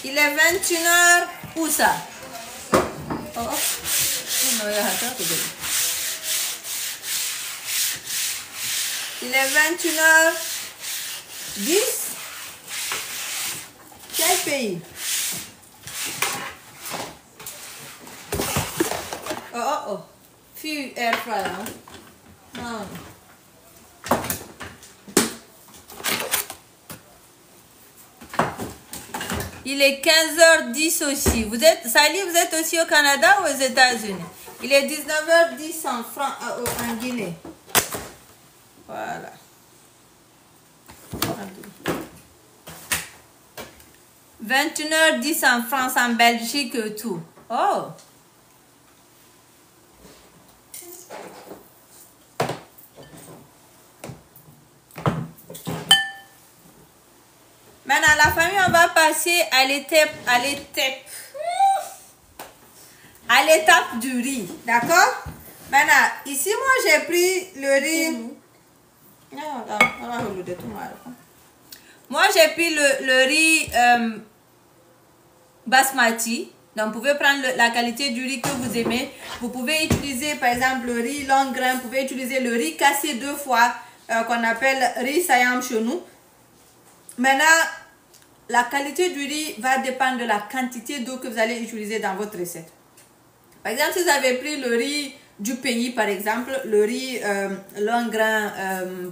Il est 21h. Où ça? Oh, il est 21h10. Quel pays? Oh. Fille air fryer. Hein? Non. Il est 15h10 aussi. Vous êtes, Sally, vous êtes aussi au Canada ou aux États-Unis? Il est 19h10 en Guinée. Voilà. 21h10 en France, en Belgique et tout. Oh! Maintenant, la famille, on va passer à l'étape du riz. D'accord? Maintenant, ici, moi, j'ai pris le riz. Moi, j'ai pris le riz basmati. Donc, vous pouvez prendre la qualité du riz que vous aimez. Vous pouvez utiliser, par exemple, le riz long grain. Vous pouvez utiliser le riz cassé 2 fois, qu'on appelle riz sayam chez nous. Maintenant, la qualité du riz va dépendre de la quantité d'eau que vous allez utiliser dans votre recette. Par exemple, si vous avez pris le riz du pays, par exemple, le riz long grain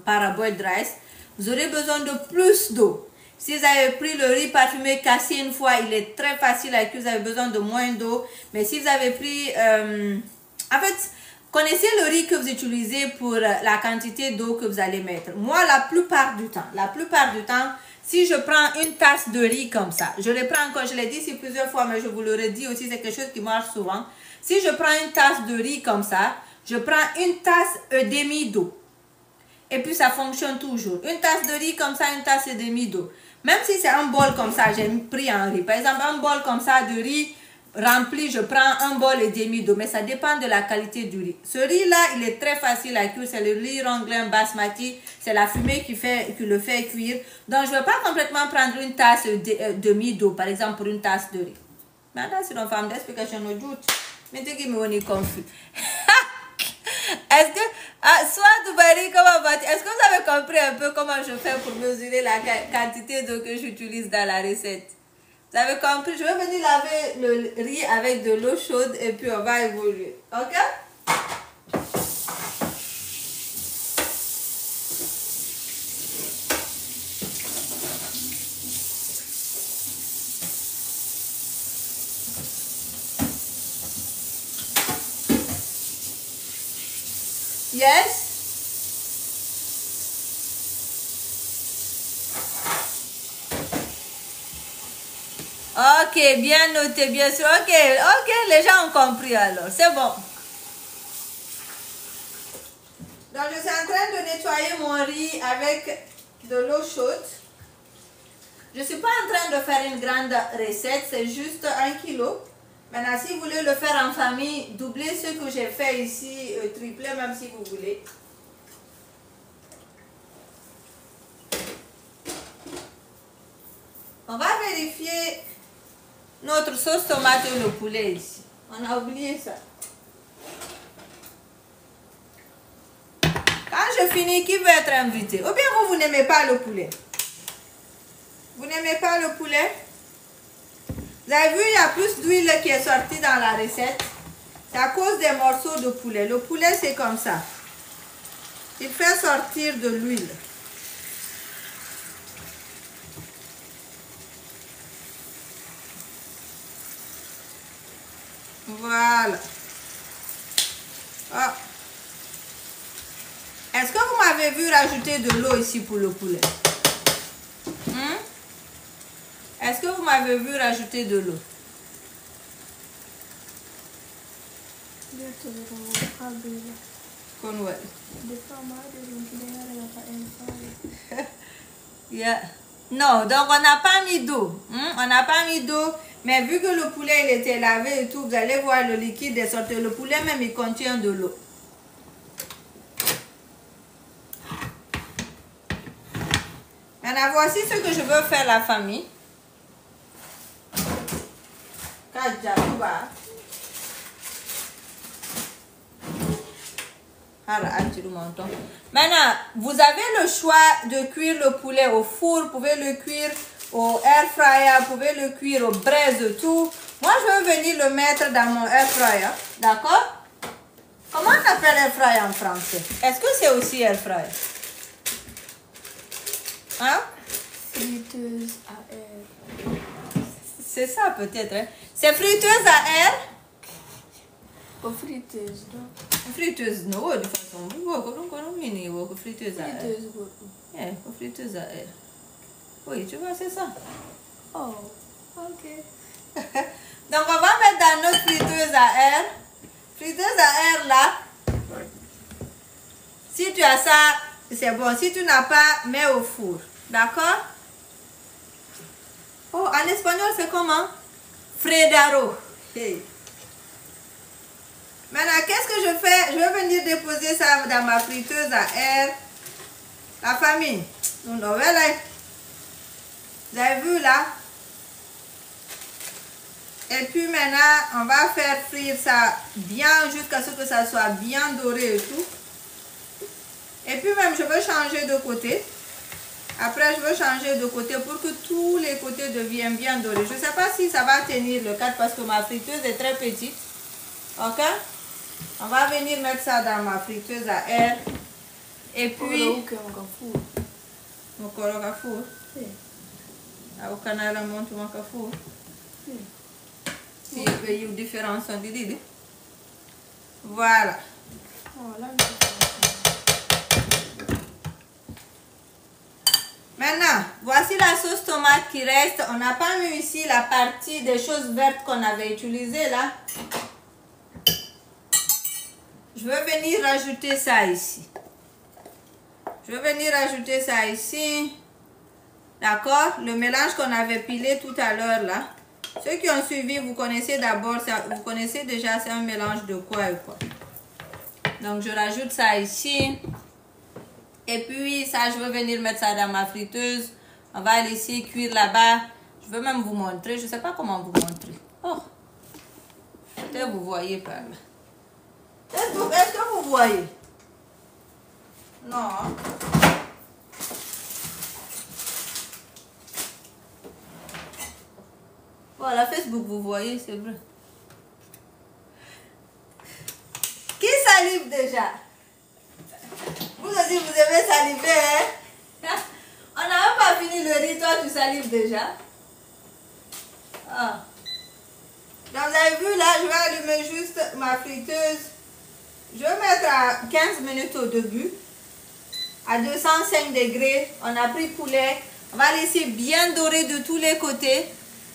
parboiled rice, vous aurez besoin de plus d'eau. Si vous avez pris le riz parfumé cassé une fois, il est très facile à cuire, vous avez besoin de moins d'eau. Mais si vous avez pris... en fait, connaissez le riz que vous utilisez pour la quantité d'eau que vous allez mettre. Moi, la plupart du temps, si je prends une tasse de riz comme ça, je le prends encore, je l'ai dit ici plusieurs fois, mais je vous le redis aussi, c'est quelque chose qui marche souvent. Si je prends une tasse de riz comme ça, je prends une tasse et demie d'eau. Et puis ça fonctionne toujours. Une tasse de riz comme ça, une tasse et demie d'eau. Même si c'est un bol comme ça, j'ai pris un riz. Par exemple, un bol comme ça de riz rempli, je prends un bol et demi d'eau. Mais ça dépend de la qualité du riz. Ce riz-là, il est très facile à cuire. C'est le riz long grain basmati. C'est la fumée qui le fait cuire. Donc, je ne vais pas complètement prendre une tasse et demi d'eau, par exemple, pour une tasse de riz. Maintenant, c'est une femme d'explication au doute. Mais tu me confus. Est-ce que, soit Dubaï, comment vas-tu? Est-ce que vous avez compris un peu comment je fais pour mesurer la quantité d'eau que j'utilise dans la recette? Vous avez compris? Je vais venir laver le riz avec de l'eau chaude et puis on va évoluer. Ok? Yes? Ok, bien noté, bien sûr. Ok, les gens ont compris alors. C'est bon. Donc, je suis en train de nettoyer mon riz avec de l'eau chaude. Je ne suis pas en train de faire une grande recette, c'est juste 1 kilo. Maintenant, si vous voulez le faire en famille, doublez ce que j'ai fait ici, triplez même si vous voulez. On va vérifier notre sauce tomate et le poulet ici. On a oublié ça. Quand je finis, qui veut être invité? Ou bien vous n'aimez pas le poulet? Vous n'aimez pas le poulet? Vous avez vu, il y a plus d'huile qui est sortie dans la recette. C'est à cause des morceaux de poulet. Le poulet, c'est comme ça. Il fait sortir de l'huile. Voilà. Ah. Est-ce que vous m'avez vu rajouter de l'eau ici pour le poulet? Est-ce que vous m'avez vu rajouter de l'eau? Yeah. Non, donc on n'a pas mis d'eau. On n'a pas mis d'eau. Mais vu que le poulet il était lavé et tout, vous allez voir le liquide est sorti. Le poulet même il contient de l'eau. Maintenant, voici ce que je veux faire la famille. Maintenant, vous avez le choix de cuire le poulet au four, vous pouvez le cuire au air fryer, vous pouvez le cuire au braise, tout. Moi, je vais venir le mettre dans mon air fryer, d'accord? Comment on appelle air fryer en français? Est-ce que c'est aussi air fryer? Hein? Friteuse à air. C'est ça peut-être, hein? C'est friteuse à air? Ou friteuse, non? Friteuse, non, de façon. Friteuse à air. Friteuse, Yeah, friteuse à air. Oui, tu vois, c'est ça. oh. Ok. Donc, on va mettre dans notre friteuse à air. Friteuse à air, là. Si tu as ça, c'est bon. Si tu n'as pas, mets au four. D'accord? Oh, en espagnol, c'est comment? Fredaro. Hey. Maintenant, qu'est-ce que je fais? Je vais venir déposer ça dans ma friteuse à air. La famille. Vous avez vu là? Et puis maintenant, on va faire frire ça bien jusqu'à ce que ça soit bien doré et tout. Et puis même, je veux changer de côté. Après, je veux changer de côté pour que tous les côtés deviennent bien dorés. Je ne sais pas si ça va tenir le cadre parce que ma friteuse est très petite. Ok? On va venir mettre ça dans ma friteuse à air. Et puis... Mon corps à four. Au canal, on monte mon four. Si il y a une différence, on dit. Voilà. Maintenant, voici la sauce tomate qui reste. On n'a pas mis ici la partie des choses vertes qu'on avait utilisées là. Je vais venir rajouter ça ici. Je vais venir rajouter ça ici. D'accord? Le mélange qu'on avait pilé tout à l'heure là. Ceux qui ont suivi, vous connaissez d'abord ça. Vous connaissez déjà, c'est un mélange de quoi et quoi. Donc, je rajoute ça ici. Et puis, ça, je vais venir mettre ça dans ma friteuse. On va laisser cuire là-bas. Je vais même vous montrer. Je ne sais pas comment vous montrer. Oh! Peut-être vous voyez par là. Est-ce que vous voyez? Non. Voilà, Facebook, vous voyez, c'est vrai. Qui salive déjà? Vous aussi, vous aimez saliver, hein? On n'a même pas fini le riz, toi, tu salives déjà. Ah. Donc, vous avez vu, là, je vais allumer juste ma friteuse. Je vais mettre à 15 minutes au début. À 205 degrés. On a pris poulet. On va laisser bien dorer de tous les côtés.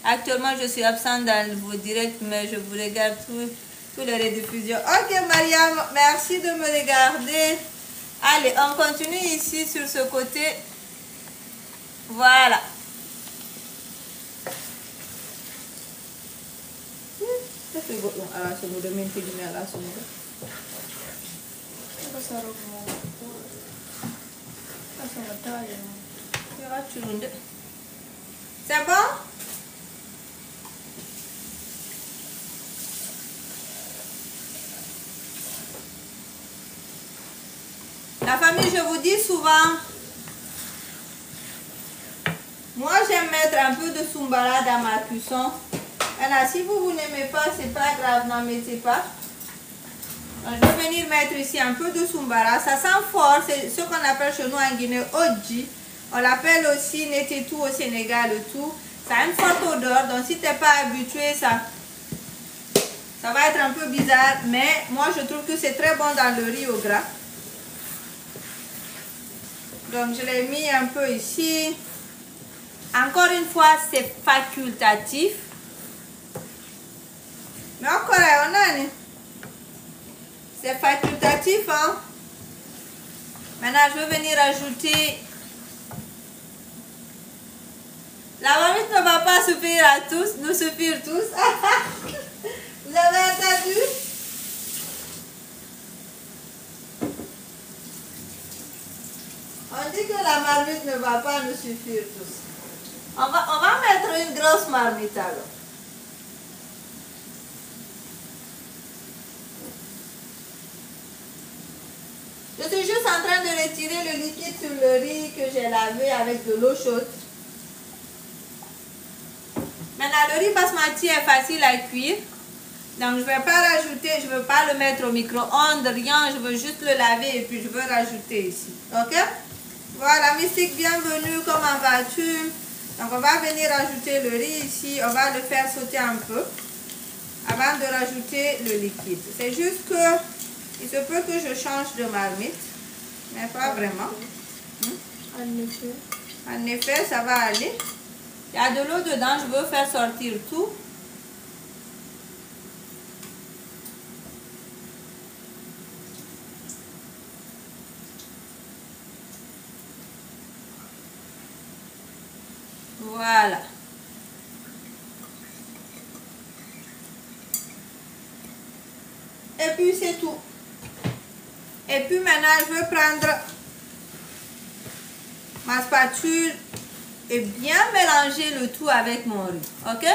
Actuellement, je suis absente dans vos directs, mais je vous regarde tous les rediffusions. Ok, Mariam, merci de me regarder. Allez, on continue ici sur ce côté. Voilà. C'est bon? La famille, je vous dis souvent, moi j'aime mettre un peu de soumbara dans ma cuisson. Alors, si vous n'aimez pas, c'est pas grave, n'en mettez pas. Donc, je vais venir mettre ici un peu de soumbara. Ça sent fort, c'est ce qu'on appelle chez nous en Guinée oji. On l'appelle aussi netetou au Sénégal, le tout. Ça a une forte odeur, donc si tu n'es pas habitué, ça va être un peu bizarre. Mais moi, je trouve que c'est très bon dans le riz au gras. Donc, je l'ai mis un peu ici. Encore une fois, c'est facultatif. Mais encore, on a. C'est facultatif, hein. Maintenant, je vais venir ajouter. La marmite ne va pas suffire à tous, nous suffire tous. Vous avez entendu? On dit que la marmite ne va pas nous suffire tous. On va mettre une grosse marmite alors. Je suis juste en train de retirer le liquide sur le riz que j'ai lavé avec de l'eau chaude. Maintenant, le riz basmati est facile à cuire. Donc, je ne vais pas rajouter, je ne veux pas le mettre au micro-ondes, rien. Je veux juste le laver et puis je veux rajouter ici. Ok? Voilà, Mystique, bienvenue. Comment vas-tu? Donc, on va venir rajouter le riz ici. On va le faire sauter un peu avant de rajouter le liquide. C'est juste que il se peut que je change de marmite, mais pas vraiment. En effet, ça va aller. Il y a de l'eau dedans, je veux faire sortir tout. Voilà. Et puis c'est tout. Et puis maintenant, je vais prendre ma spatule et bien mélanger le tout avec mon riz. Ok?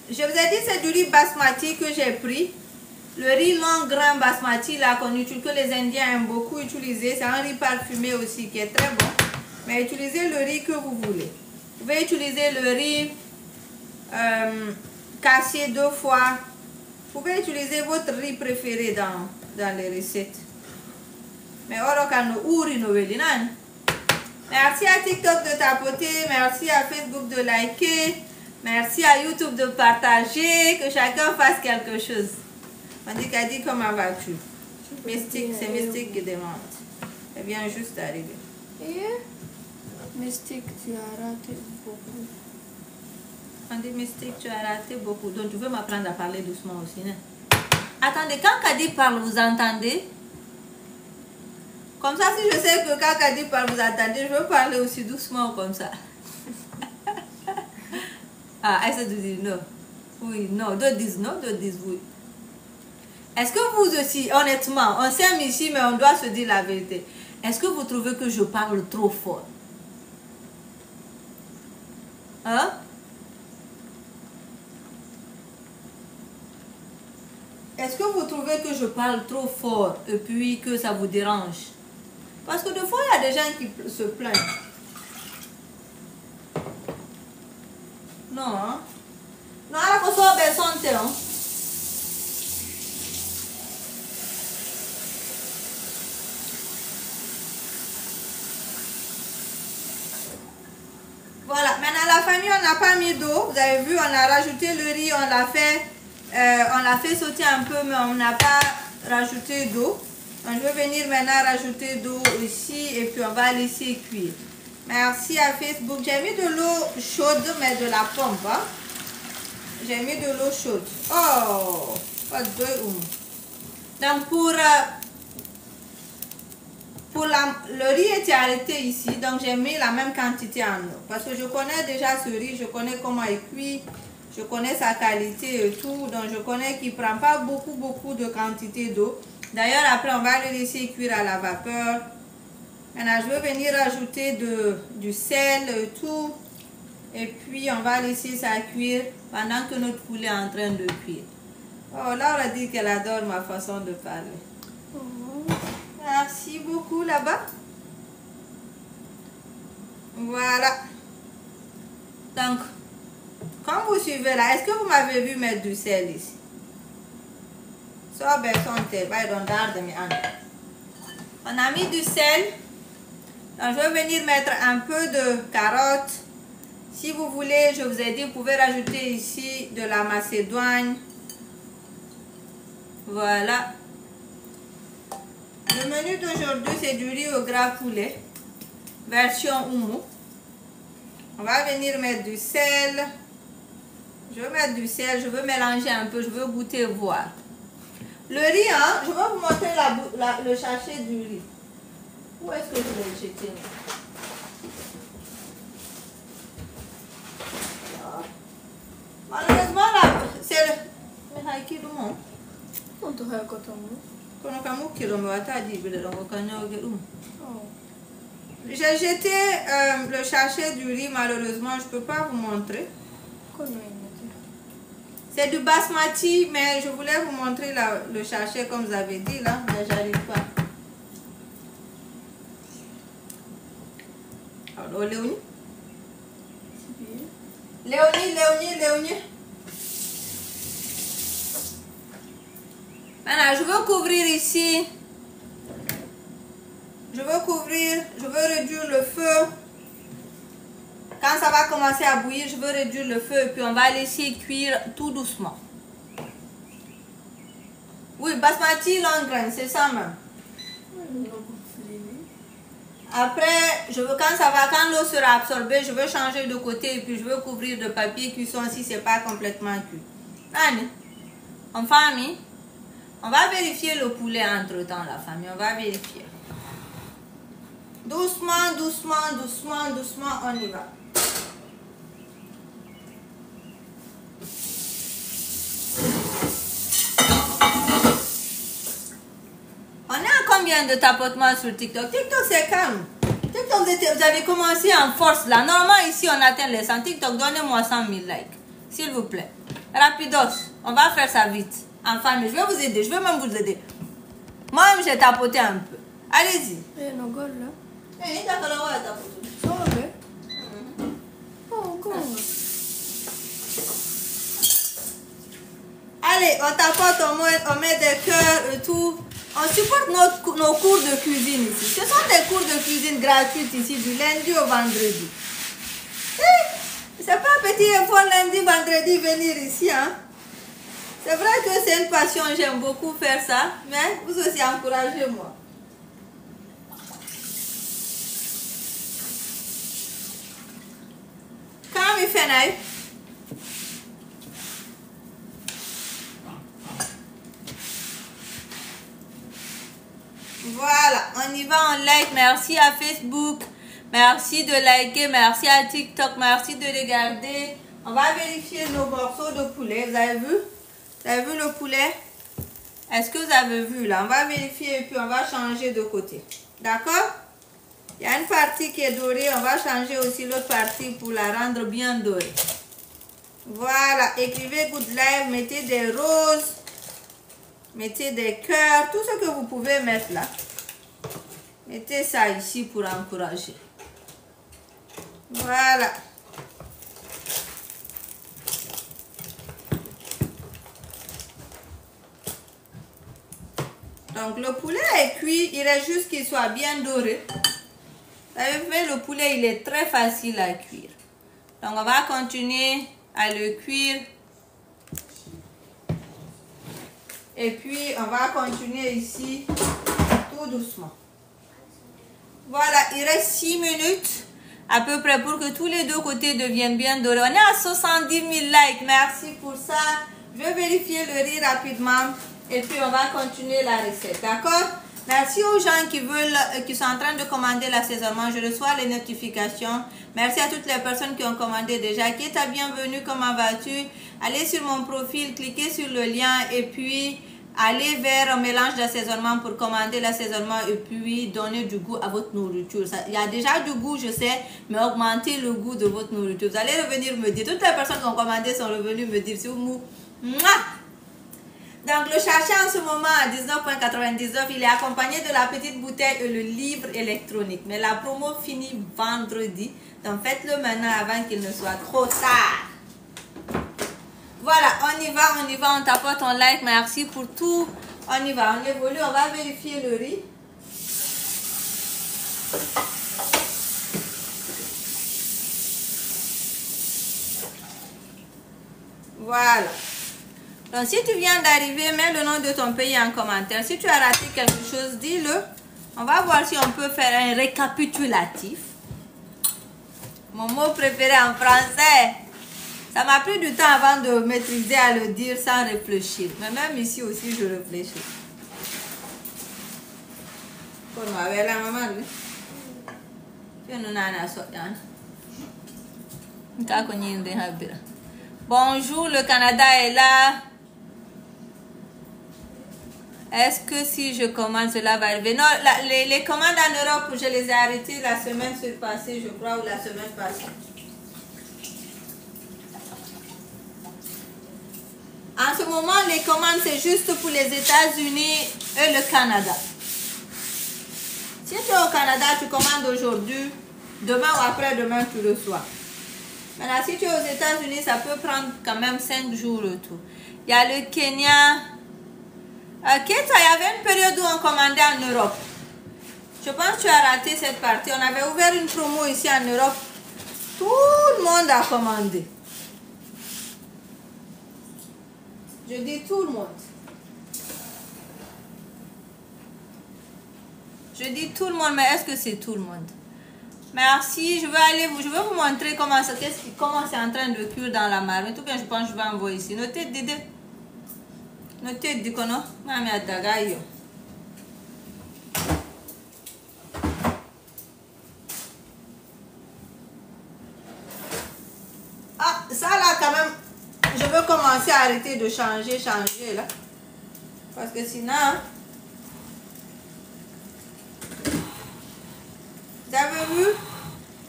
Je vous ai dit, c'est du riz basmati que j'ai pris. Le riz long grain basmati là qu'on utilise, que les Indiens aiment beaucoup utiliser. C'est un riz parfumé aussi qui est très bon. Mais utilisez le riz que vous voulez. Vous pouvez utiliser le riz cassé 2 fois. Vous pouvez utiliser votre riz préféré dans les recettes. Mais merci à TikTok de tapoter, merci à Facebook de liker, merci à YouTube de partager, que chacun fasse quelque chose. On dit qu'elle dit comment vas-tu? Mystique, c'est Mystique qui demande. Elle vient juste d'arriver. Mystique, tu as raté beaucoup. On dit Mystique, tu as raté beaucoup. Donc tu veux m'apprendre à parler doucement aussi, non? Attendez, quand Kadi parle, vous entendez? Comme ça, si je sais que quand Kadi parle, vous entendez, je veux parler aussi doucement comme ça. Ah, elle se dit non. Oui, non, d'autres disent non, d'autres disent oui. Est-ce que vous aussi, honnêtement, on s'aime ici, mais on doit se dire la vérité. Est-ce que vous trouvez que je parle trop fort? Hein? Est-ce que vous trouvez que je parle trop fort et puis que ça vous dérange? Parce que des fois, il y a des gens qui se plaignent. Non, hein? Non, la personne a besoin de temps. Voilà, maintenant la famille, on n'a pas mis d'eau. Vous avez vu, on a rajouté le riz, on l'a fait sauter un peu, mais on n'a pas rajouté d'eau. Donc, je vais venir maintenant rajouter d'eau ici et puis on va laisser cuire. Merci à Facebook. J'ai mis de l'eau chaude, mais de la pompe. Hein? J'ai mis de l'eau chaude. Oh, pas de ou. Donc le riz était arrêté ici, donc j'ai mis la même quantité en eau. Parce que je connais déjà ce riz, je connais comment il cuit, je connais sa qualité et tout. Donc je connais qu'il ne prend pas beaucoup de quantité d'eau. D'ailleurs, après, on va le laisser cuire à la vapeur. Maintenant, je vais venir rajouter du sel et tout. Et puis, on va laisser ça cuire pendant que notre poulet est en train de cuire. Oh, Laura dit qu'elle adore ma façon de parler. Merci beaucoup là-bas. Voilà. Donc, quand vous suivez là, est-ce que vous m'avez vu mettre du sel ici? On a mis du sel. Donc, je vais venir mettre un peu de carottes. Si vous voulez, je vous ai dit, vous pouvez rajouter ici de la macédoine. Voilà. Le menu d'aujourd'hui, c'est du riz au gras poulet, version Oumou. On va venir mettre du sel. Je vais mettre du sel, je veux mélanger un peu, je veux goûter, voir. Le riz, hein, je vais vous montrer le sachet du riz. Où est-ce que je l'ai jeté? Malheureusement, là, c'est le... Mais qui est le monde? On te raconte un mot. J'ai jeté le sachet du riz, malheureusement, je ne peux pas vous montrer. C'est du basmati, mais je voulais vous montrer le sachet comme vous avez dit là, mais j'arrive pas. Alors, Léonie? Léonie. Maintenant, je veux couvrir ici. Je veux réduire le feu. Quand ça va commencer à bouillir, je veux réduire le feu et puis on va laisser cuire tout doucement. Oui, basmati long grain, c'est ça même. Après, quand l'eau sera absorbée, je veux changer de côté et puis je veux couvrir de papier cuisson si c'est pas complètement cuit. Allez, en famille, on va vérifier le poulet entre temps, la famille, on va vérifier. Doucement, on y va. On est à combien de tapotements sur TikTok? TikTok, c'est calme. TikTok, vous avez commencé en force là. Normalement, ici, on atteint les 100. TikTok, donnez-moi 100 000 likes. S'il vous plaît. Rapidos. On va faire ça vite. En famille, je vais vous aider. Je vais même vous aider. Moi-même, j'ai tapoté un peu. Allez-y. Eh, non, là. Eh, t'as qu'à l'avoir tapoté. Ça va, mais? Oh, comment? Allez, on tapote, on met des cœurs et tout. On supporte nos cours de cuisine ici. Ce sont des cours de cuisine gratuits ici, du lundi au vendredi. C'est pas un petit effort lundi, vendredi venir ici, hein. C'est vrai que c'est une passion, j'aime beaucoup faire ça, mais vous aussi encouragez-moi. Quand il fait naïf. Voilà, on y va, on like. Merci à Facebook. Merci de liker. Merci à TikTok. Merci de regarder. On va vérifier nos morceaux de poulet. Vous avez vu? Vous avez vu le poulet? Est-ce que vous avez vu là? On va vérifier et puis on va changer de côté. D'accord? Il y a une partie qui est dorée. On va changer aussi l'autre partie pour la rendre bien dorée. Voilà. Écrivez good live. Mettez des roses. Mettez des cœurs, tout ce que vous pouvez mettre là. Mettez ça ici pour encourager. Voilà. Donc le poulet est cuit, il reste juste qu'il soit bien doré. Vous avez vu, le poulet il est très facile à cuire. Donc on va continuer à le cuire. Et puis, on va continuer ici tout doucement. Voilà, il reste 6 minutes à peu près pour que tous les deux côtés deviennent bien dorés. On est à 70 000 likes. Merci pour ça. Je vais vérifier le riz rapidement et puis on va continuer la recette. D'accord? Merci aux gens qui sont en train de commander l'assaisonnement. Je reçois les notifications. Merci à toutes les personnes qui ont commandé déjà. Qui est ta bienvenue? Comment vas-tu? Allez sur mon profil, cliquez sur le lien et puis allez vers un mélange d'assaisonnement pour commander l'assaisonnement et puis donner du goût à votre nourriture. Il y a déjà du goût, je sais, mais augmentez le goût de votre nourriture. Vous allez revenir me dire. Toutes les personnes qui ont commandé sont revenues me dire. C'est mou. Donc le sachet en ce moment à 19,99 €, il est accompagné de la petite bouteille et le livre électronique. Mais la promo finit vendredi. Donc faites-le maintenant avant qu'il ne soit trop tard. Voilà, on y va, on tapote, on like, merci pour tout. On y va, on évolue, on va vérifier le riz. Voilà. Donc si tu viens d'arriver, mets le nom de ton pays en commentaire. Si tu as raté quelque chose, dis-le. On va voir si on peut faire un récapitulatif. Mon mot préféré en français. Ça m'a pris du temps avant de maîtriser à le dire sans réfléchir. Mais même ici aussi, je réfléchis. Bonjour, le Canada est là. Est-ce que si je commande, cela va arriver? Non, les commandes en Europe, je les ai arrêtées la semaine passée, je crois, ou la semaine passée. En ce moment, les commandes, c'est juste pour les États-Unis et le Canada. Si tu es au Canada, tu commandes aujourd'hui, demain ou après-demain, tu le reçois. Maintenant, si tu es aux États-Unis, ça peut prendre quand même 5 jours le tout. Il y a le Kenya. Ok, il y avait une période où on commandait en Europe. Je pense que tu as raté cette partie. On avait ouvert une promo ici en Europe. Tout le monde a commandé. Je dis tout le monde. Je dis tout le monde, mais est-ce que c'est tout le monde? Merci, je vais vous montrer comment c'est en train de cuire dans la marmite. Tout cas, je pense que je vais envoyer ici. Notez, Dédé. Notez, Dikono. Mami Atagayo. Ah, ça là, quand même, je veux commencer à arrêter de changer là. Parce que sinon... Vous avez vu?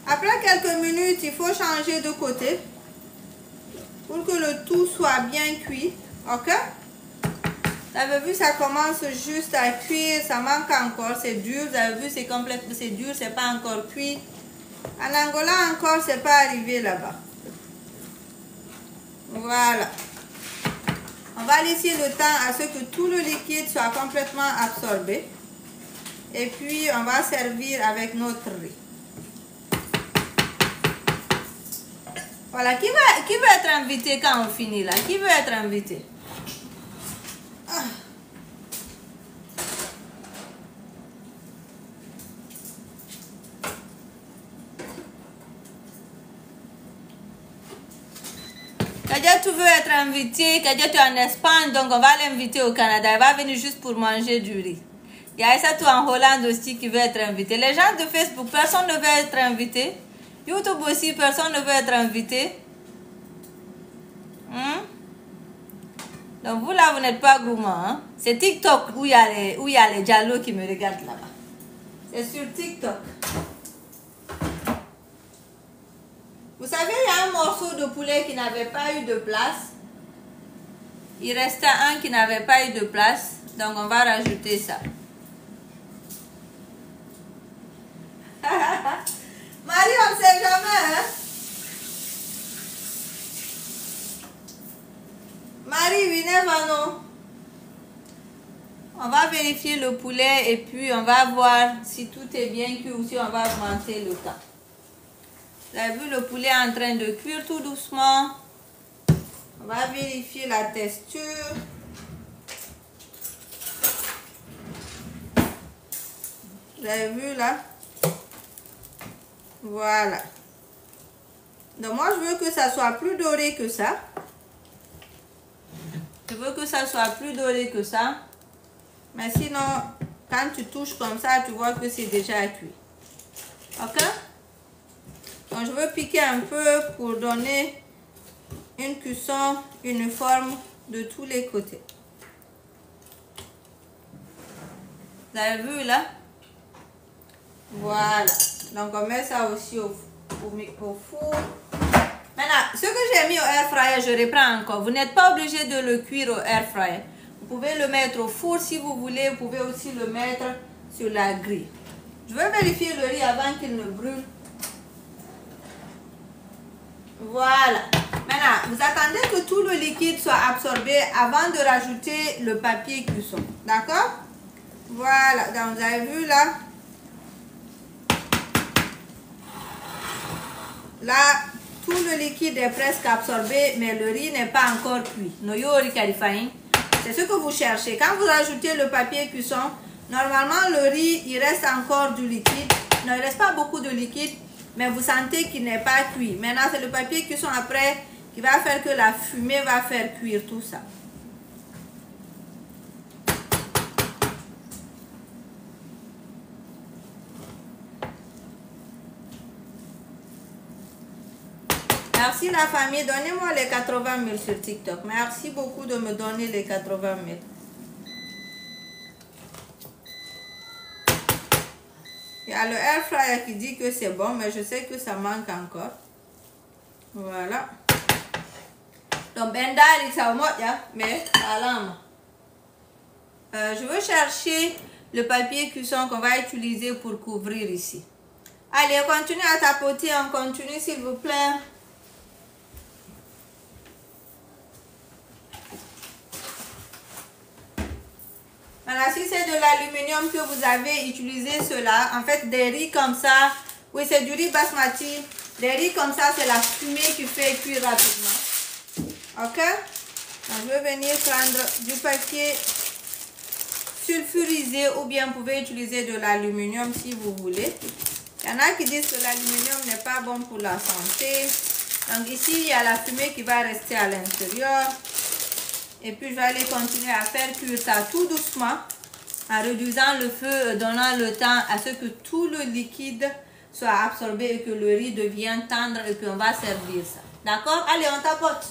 Après quelques minutes, il faut changer de côté pour que le tout soit bien cuit. Ok? Vous avez vu, ça commence juste à cuire. Ça manque encore. C'est dur. Vous avez vu, c'est complètement, c'est dur. C'est pas encore cuit. En Angola encore, c'est pas arrivé là-bas. Voilà. On va laisser le temps à ce que tout le liquide soit complètement absorbé. Et puis, on va servir avec notre riz. Voilà. Qui veut être invité quand on finit là? Qui veut être invité? Ah. Kadia, tu veux être invité? Kadia, tu es en Espagne, donc on va l'inviter au Canada. Elle va venir juste pour manger du riz. Il y a ça tout en Hollande aussi qui veut être invité. Les gens de Facebook, personne ne veut être invité. YouTube aussi, personne ne veut être invité. Donc vous là, vous n'êtes pas gourmand. Hein? C'est TikTok où il y a les dialogues qui me regardent là-bas. C'est sur TikTok. Vous savez, il y a un morceau de poulet qui n'avait pas eu de place. Il restait un qui n'avait pas eu de place. Donc on va rajouter ça. Marie, on ne sait jamais, hein? Marie, venez, Vano. On va vérifier le poulet et puis on va voir si tout est bien cuit ou si on va augmenter le temps. Vous avez vu, le poulet est en train de cuire tout doucement. On va vérifier la texture. Vous avez vu là? Voilà. Donc moi je veux que ça soit plus doré que ça. Je veux que ça soit plus doré que ça. Mais sinon, quand tu touches comme ça, tu vois que c'est déjà cuit. Ok? Donc je veux piquer un peu pour donner une cuisson uniforme de tous les côtés. Vous avez vu là? Voilà. Donc on met ça aussi au four. Maintenant, ce que j'ai mis au air fryer, je reprends encore. Vous n'êtes pas obligé de le cuire au air fryer. Vous pouvez le mettre au four si vous voulez. Vous pouvez aussi le mettre sur la grille. Je veux vérifier le riz avant qu'il ne brûle. Voilà. Maintenant, vous attendez que tout le liquide soit absorbé avant de rajouter le papier cuisson. D'accord? Voilà. Donc vous avez vu là? Là, tout le liquide est presque absorbé, mais le riz n'est pas encore cuit. C'est ce que vous cherchez. Quand vous rajoutez le papier cuisson, normalement le riz, il reste encore du liquide. Non, il ne reste pas beaucoup de liquide, mais vous sentez qu'il n'est pas cuit. Maintenant, c'est le papier cuisson après qui va faire que la fumée va faire cuire tout ça. Merci la famille, donnez-moi les 80 000 sur TikTok. Merci beaucoup de me donner les 80 000. Il y a le air fryer qui dit que c'est bon, mais je sais que ça manque encore. Voilà. Donc, bendali ça mais je veux chercher le papier cuisson qu'on va utiliser pour couvrir ici. Allez, continuez à tapoter, on continue s'il vous plaît. Voilà, si c'est de l'aluminium que vous avez utilisé cela, en fait des riz comme ça, oui c'est du riz basmati, des riz comme ça c'est la fumée qui fait cuire rapidement. Ok, donc, je vais venir prendre du papier sulfurisé ou bien vous pouvez utiliser de l'aluminium si vous voulez. Il y en a qui disent que l'aluminium n'est pas bon pour la santé. Donc ici il y a la fumée qui va rester à l'intérieur. Et puis je vais aller continuer à faire cuire ça tout doucement en réduisant le feu, donnant le temps à ce que tout le liquide soit absorbé et que le riz devienne tendre et puis on va servir ça. D'accord? Allez, on tapote.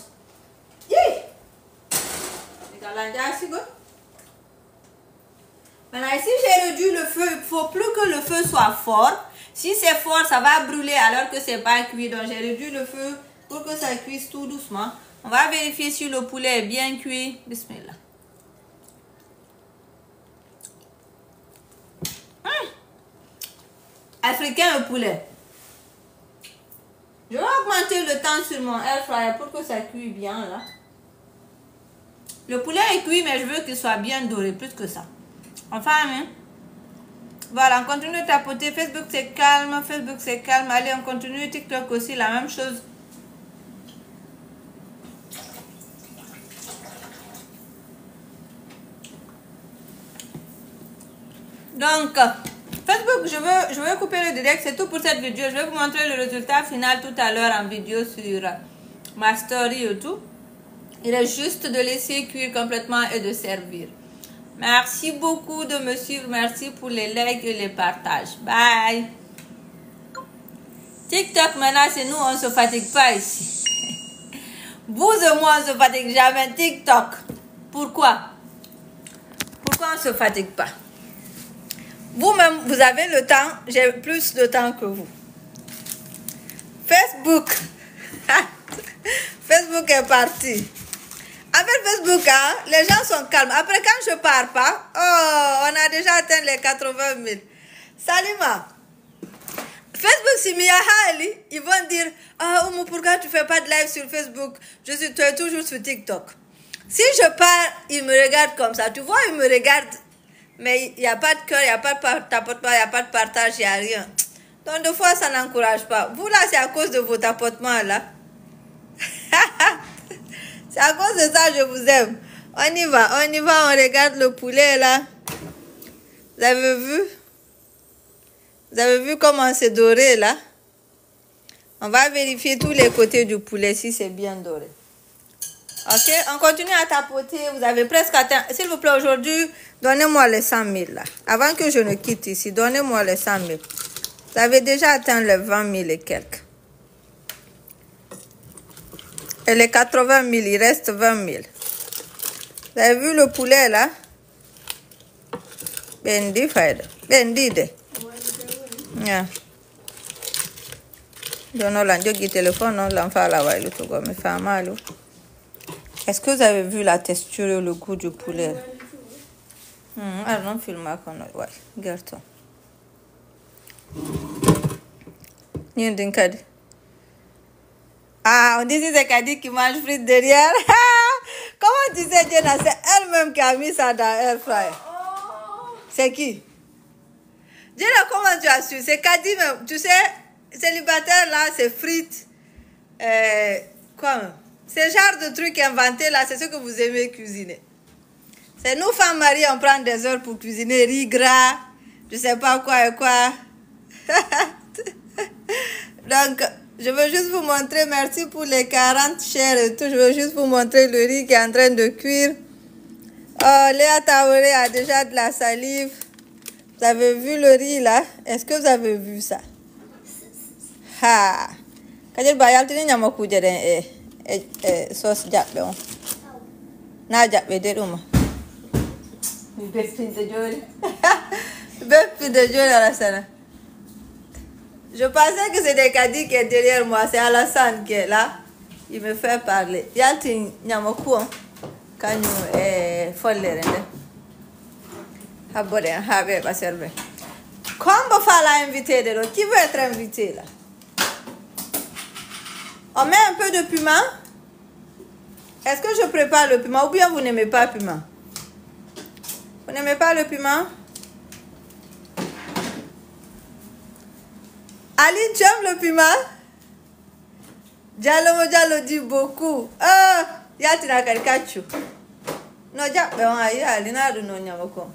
Maintenant ici j'ai réduit le feu, il ne faut plus que le feu soit fort. Si c'est fort, ça va brûler alors que c'est pas cuit. Donc j'ai réduit le feu pour que ça cuise tout doucement. On va vérifier si le poulet est bien cuit. Bismillah. Africain le poulet. Je vais augmenter le temps sur mon air fryer pour que ça cuise bien là. Le poulet est cuit mais je veux qu'il soit bien doré, plus que ça. Enfin, hein? Voilà, on continue de tapoter. Facebook c'est calme, Facebook c'est calme. Allez, on continue. TikTok aussi, la même chose. Donc, Facebook, je veux couper le direct, c'est tout pour cette vidéo. Je vais vous montrer le résultat final tout à l'heure en vidéo sur ma story et tout. Il est juste de laisser cuire complètement et de servir. Merci beaucoup de me suivre. Merci pour les likes et les partages. Bye. TikTok, maintenant, c'est nous, on ne se fatigue pas ici. Vous et moi, on ne se fatigue jamais. TikTok. Pourquoi? Pourquoi on ne se fatigue pas? Vous-même, vous avez le temps. J'ai plus de temps que vous. Facebook. Facebook est parti. Avec Facebook, hein, les gens sont calmes. Après, quand je pars pas, oh, on a déjà atteint les 80 000. Salima. Facebook, si Miyahali, ils vont dire, ah, Oumou, pourquoi tu fais pas de live sur Facebook? Tu es toujours sur TikTok. Si je pars, ils me regardent comme ça. Tu vois, ils me regardent. Mais il n'y a pas de cœur, il n'y a pas de tapotement, il n'y a pas de partage, il n'y a rien. Donc, des fois, ça n'encourage pas. Vous, là, c'est à cause de vos tapotements, là. C'est à cause de ça que je vous aime. On y va, on regarde le poulet, là. Vous avez vu? Vous avez vu comment c'est doré, là? On va vérifier tous les côtés du poulet, si c'est bien doré. Ok, on continue à tapoter. Vous avez presque atteint. S'il vous plaît, aujourd'hui, donnez-moi les 100 000 là. Avant que je ne quitte ici, donnez-moi les 100 000. Vous avez déjà atteint les 20 000 et quelques. Et les 80 000, il reste 20 000. Vous avez vu le poulet là? Bendi faida. Bendi de. Yeah. Dono la njogi téléphone, non l'enfant la va le togo me fait mal. Est-ce que vous avez vu la texture et le goût du poulet? Ah non, filme qu'on a. Ouais, regarde-toi. Ah, on dit que c'est Kadi qui mange frites derrière. Comment tu sais, Jenna? C'est elle-même qui a mis ça dans l'air fryer. C'est qui? Jenna, comment tu as su? C'est Kadi même. Tu sais, célibataire là, c'est frites. Quoi même? Ce genre de trucs inventés là, c'est ce que vous aimez cuisiner. C'est nous femmes mariées, on prend des heures pour cuisiner riz gras, je sais pas quoi et quoi. Donc, Je veux juste vous montrer, merci pour les 40 chers et tout. Je veux juste vous montrer le riz qui est en train de cuire. Oh, Léa Taoré a déjà de la salive. Vous avez vu le riz là? Est-ce que vous avez vu ça? Ha! Kajel bayal tini nyama kujere sauce jabbe on. Na jabbe de duma. Mi beppi de jori. Beppi de jori à la scène. Je pensais que c'était Kadi qui est derrière moi. C'est Alassane qui est là. Il me fait parler. Yalti nyama kuon. Kanyu folle rende. Habore habe ba serve. Comme fa la invité de l'autre. Qui veut être invité là? On met un peu de piment. Est-ce que je prépare le piment ou bien vous n'aimez pas le piment? Vous n'aimez pas le piment? Ali, tu aimes le piment? Diallo dit beaucoup. Oh, yatina karikachu. No ja be on ayi ali na do no nyamako.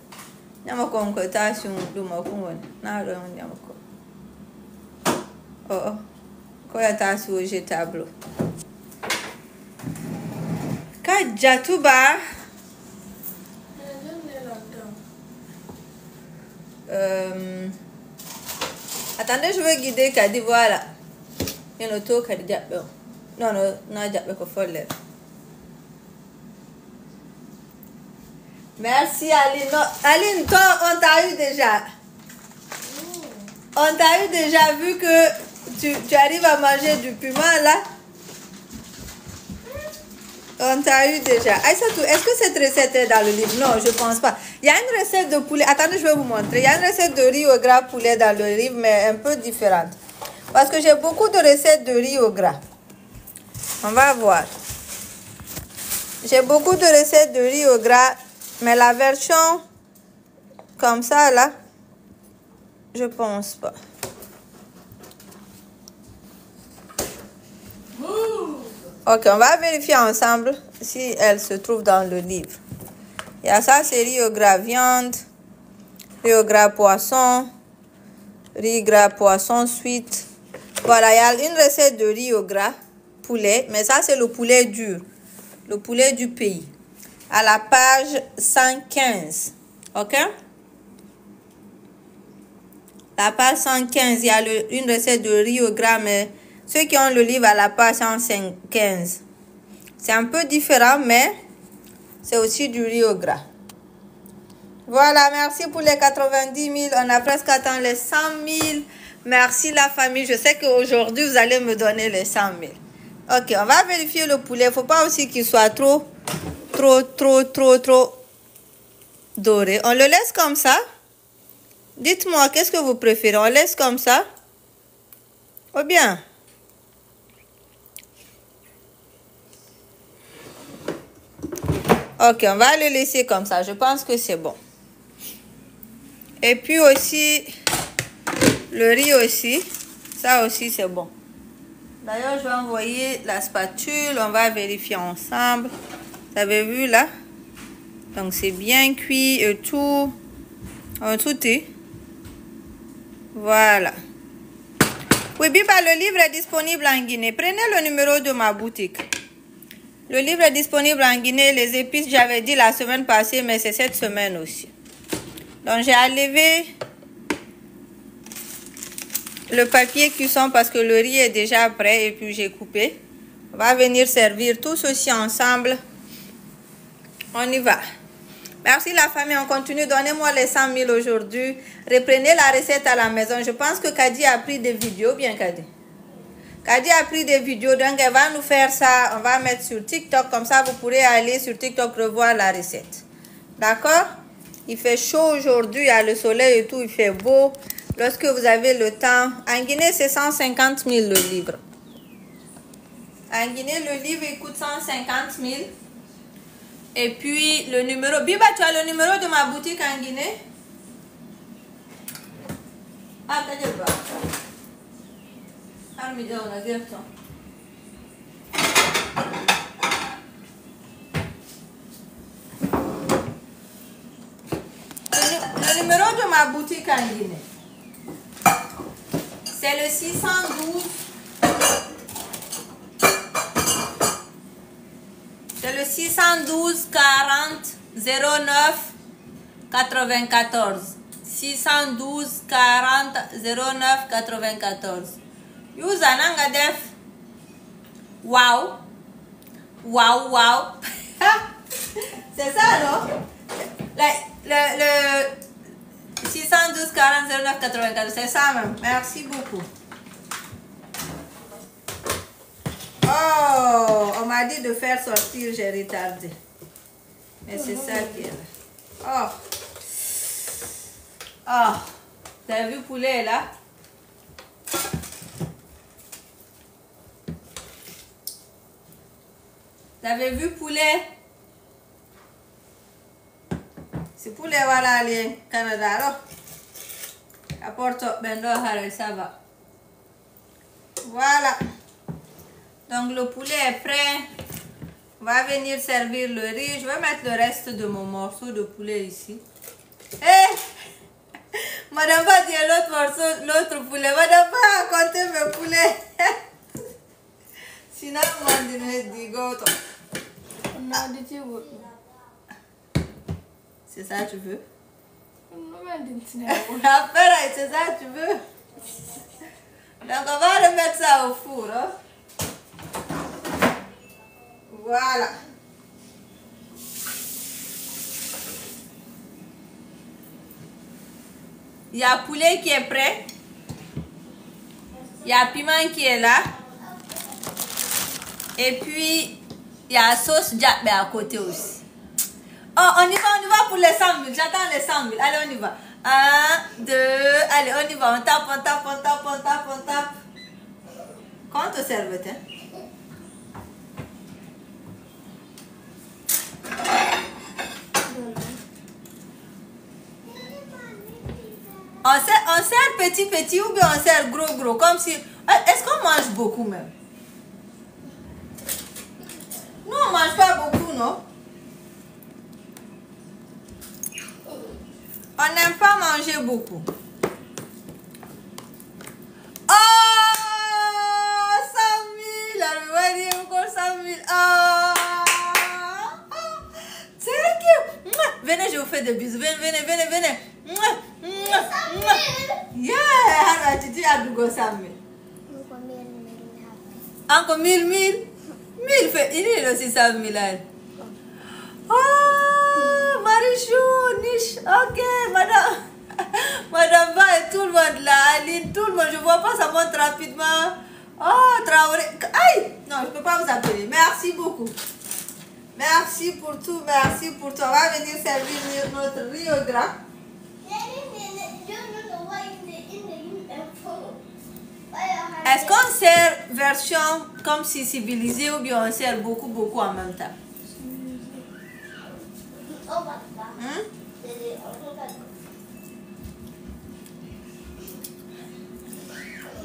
Nyamako nko ta shi do mako won. Na do nyamako. Oh. Ko ya ta shi oje tableau. Ka jatuba. Attendez, je vais guider Kadi, voilà. Il y a un auto Kadi Diabbe. Non, Diabbe ko folle. Merci Aline. Non, Aline, toi, on t'a eu déjà. On t'a eu déjà vu que tu arrives à manger du piment là. On t'a eu déjà. Aïssatou, est-ce que cette recette est dans le livre? Non, je pense pas. Il y a une recette de poulet. Attendez, je vais vous montrer. Il y a une recette de riz au gras poulet dans le livre, mais un peu différente. Parce que j'ai beaucoup de recettes de riz au gras. On va voir. J'ai beaucoup de recettes de riz au gras, mais la version comme ça, là, je pense pas. Ok, on va vérifier ensemble si elle se trouve dans le livre. Il y a ça, c'est riz au gras viande, riz au gras poisson, riz gras poisson suite. Voilà, il y a une recette de riz au gras poulet, mais ça c'est le poulet dur, le poulet du pays. À la page 115, ok? La page 115, il y a une recette de riz au gras, mais ceux qui ont le livre à la page 115, c'est un peu différent, mais c'est aussi du riz au gras. Voilà, merci pour les 90 000. On a presque atteint les 100 000. Merci la famille. Je sais qu'aujourd'hui, vous allez me donner les 100 000. Ok, on va vérifier le poulet. Il ne faut pas aussi qu'il soit trop doré. On le laisse comme ça. Dites-moi, qu'est-ce que vous préférez? On laisse comme ça? Ou bien? Ok, on va le laisser comme ça. Je pense que c'est bon. Et puis aussi, le riz aussi. Ça aussi, c'est bon. D'ailleurs, je vais envoyer la spatule. On va vérifier ensemble. Vous avez vu là? Donc, c'est bien cuit et tout. Tout est. Voilà. Oui, Biba, le livre est disponible en Guinée. Prenez le numéro de ma boutique. Le livre est disponible en Guinée. Les épices, j'avais dit la semaine passée, mais c'est cette semaine aussi. Donc, j'ai enlevé le papier cuisson parce que le riz est déjà prêt et puis j'ai coupé. On va venir servir tout ceci ensemble. On y va. Merci la famille, on continue. Donnez-moi les 100 000 aujourd'hui. Reprenez la recette à la maison. Je pense que Kadi a pris des vidéos. Bien Kadi. Kadi a pris des vidéos, donc elle va nous faire ça. On va mettre sur TikTok. Comme ça, vous pourrez aller sur TikTok revoir la recette. D'accord? Il fait chaud aujourd'hui. Il y a le soleil et tout. Il fait beau. Lorsque vous avez le temps. En Guinée, c'est 150 000 le livre. En Guinée, le livre il coûte 150 000. Et puis, le numéro... Biba, tu as le numéro de ma boutique en Guinée? Ah, t'as dit pas. Ah, mais on a dit ça. Le numéro de ma boutique en Guinée, c'est le 612 612 40 09 94. 612 40 09 94. Usa nanga def. Wow. Wow, wow. C'est ça, non? Le 612 40 09 94, c'est ça même. Merci beaucoup. Oh, on m'a dit de faire sortir, j'ai retardé. Mais c'est ça qui est là. Oh. Oh. T'as vu poulet là? T'avais vu poulet? C'est poulet voilà les Canada alors. Apporte bendo haré, ça va. Voilà. Donc le poulet est prêt. On va venir servir le riz. Je vais mettre le reste de mon morceau de poulet ici. Hé! Madame va dire l'autre morceau, l'autre poulet. Madame va compter mes poulets. Sinon, moi, je dis go. C'est ça tu veux? Après, c'est ça tu veux? Donc on va remettre ça au four. Hein? Voilà. Il y a poulet qui est prêt. Il y a piment qui est là. Et puis, il y a sauce jabbe à côté aussi. Oh, on y va pour les 100 000. J'attends les 100 000. Allez, on y va. 1, 2, allez, on y va. On tape. Compte au serviette. Hein? On sert petit ou bien on sert gros comme si... Est-ce qu'on mange beaucoup même? Nous on mange pas beaucoup, non? On n'aime pas manger beaucoup. Oh! 100 000! On va dire encore 100 000. Oh! C'est cute! Venez, je vous fais des bisous. Venez. Yeah! Tu dis à Dougo 100 000. Encore 1000. 1000 fait. Il est aussi 100 000. Oh! Marichou, Niche. Ok, madame. Madame Va et tout le monde là. Aline, tout le monde. Je vois pas, ça monte rapidement. Oh, Traoré. Aïe! Non, je peux pas vous appeler. Merci beaucoup. Merci pour tout. Merci pour tout. On va venir servir notre riz au gras. Est-ce qu'on sert version comme si civilisé ou bien on sert beaucoup en même temps?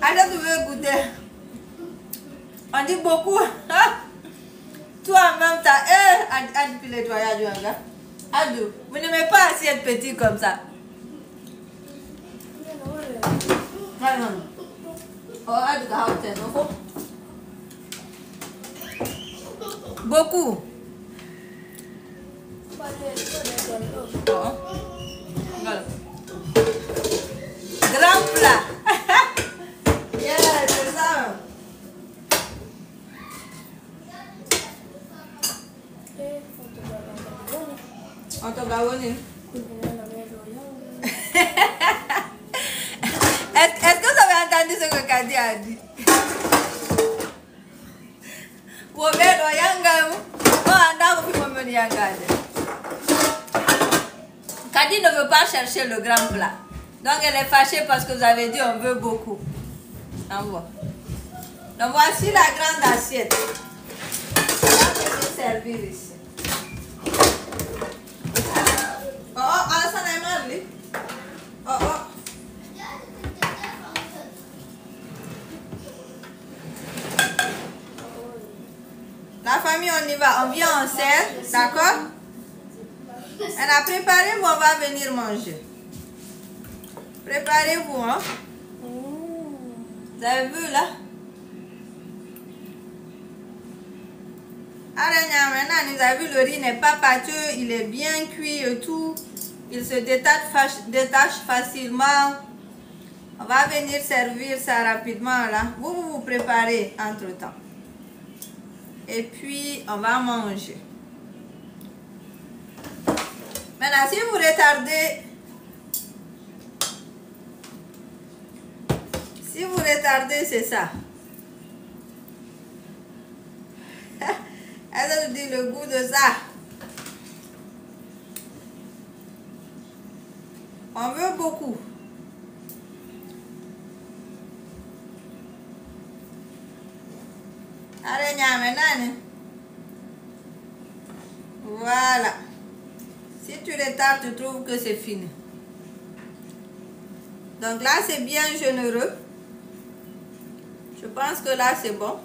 Alors tu veux goûter? On dit beaucoup. Tout en même temps. Adou, puis les doigts, Adou, vous n'aimez pas assiette petit comme ça? Non. Oh, Adou, beaucoup. Oh. Voilà. Grand plat. Yeah, c'est ça. On te gabonne. Est-ce que vous avez entendu ce que Kadi a dit? Kadi ne veut pas chercher le grand plat. Donc elle est fâchée parce que vous avez dit on veut beaucoup. Envoie. Donc voici la grande assiette. On va venir servir ici. Oh, ça n'est pas lui. Oh. La famille, on y va. On vient, on sert. D'accord? Elle a préparé, mais on va venir manger. Préparez-vous, hein? Vous avez vu, là? Allez, Maintenant, vous avez vu, le riz n'est pas pâteux, il est bien cuit et tout. Il se détache facilement. On va venir servir ça rapidement là. Vous préparez entre temps. Et puis, on va manger. Maintenant, si vous retardez, c'est ça. Elle nous dit le goût de ça. On veut beaucoup. Allez, maintenant. Voilà. Si tu retardes, tu trouves que c'est fini. Donc là, c'est bien généreux. Je pense que là, c'est bon.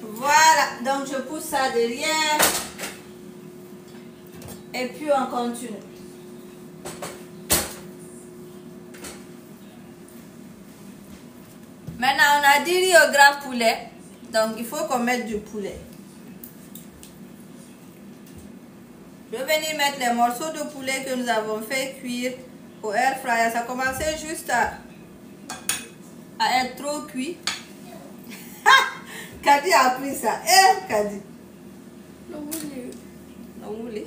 Voilà. Donc, je pousse ça derrière. Et puis, on continue. Maintenant, on a dit riz au gras poulet. Donc, il faut qu'on mette du poulet. Je vais venir mettre les morceaux de poulet que nous avons fait cuire au air fryer. Ça commençait juste à être trop cuit. Kadi a pris ça. Kadi. Non, vous voulez.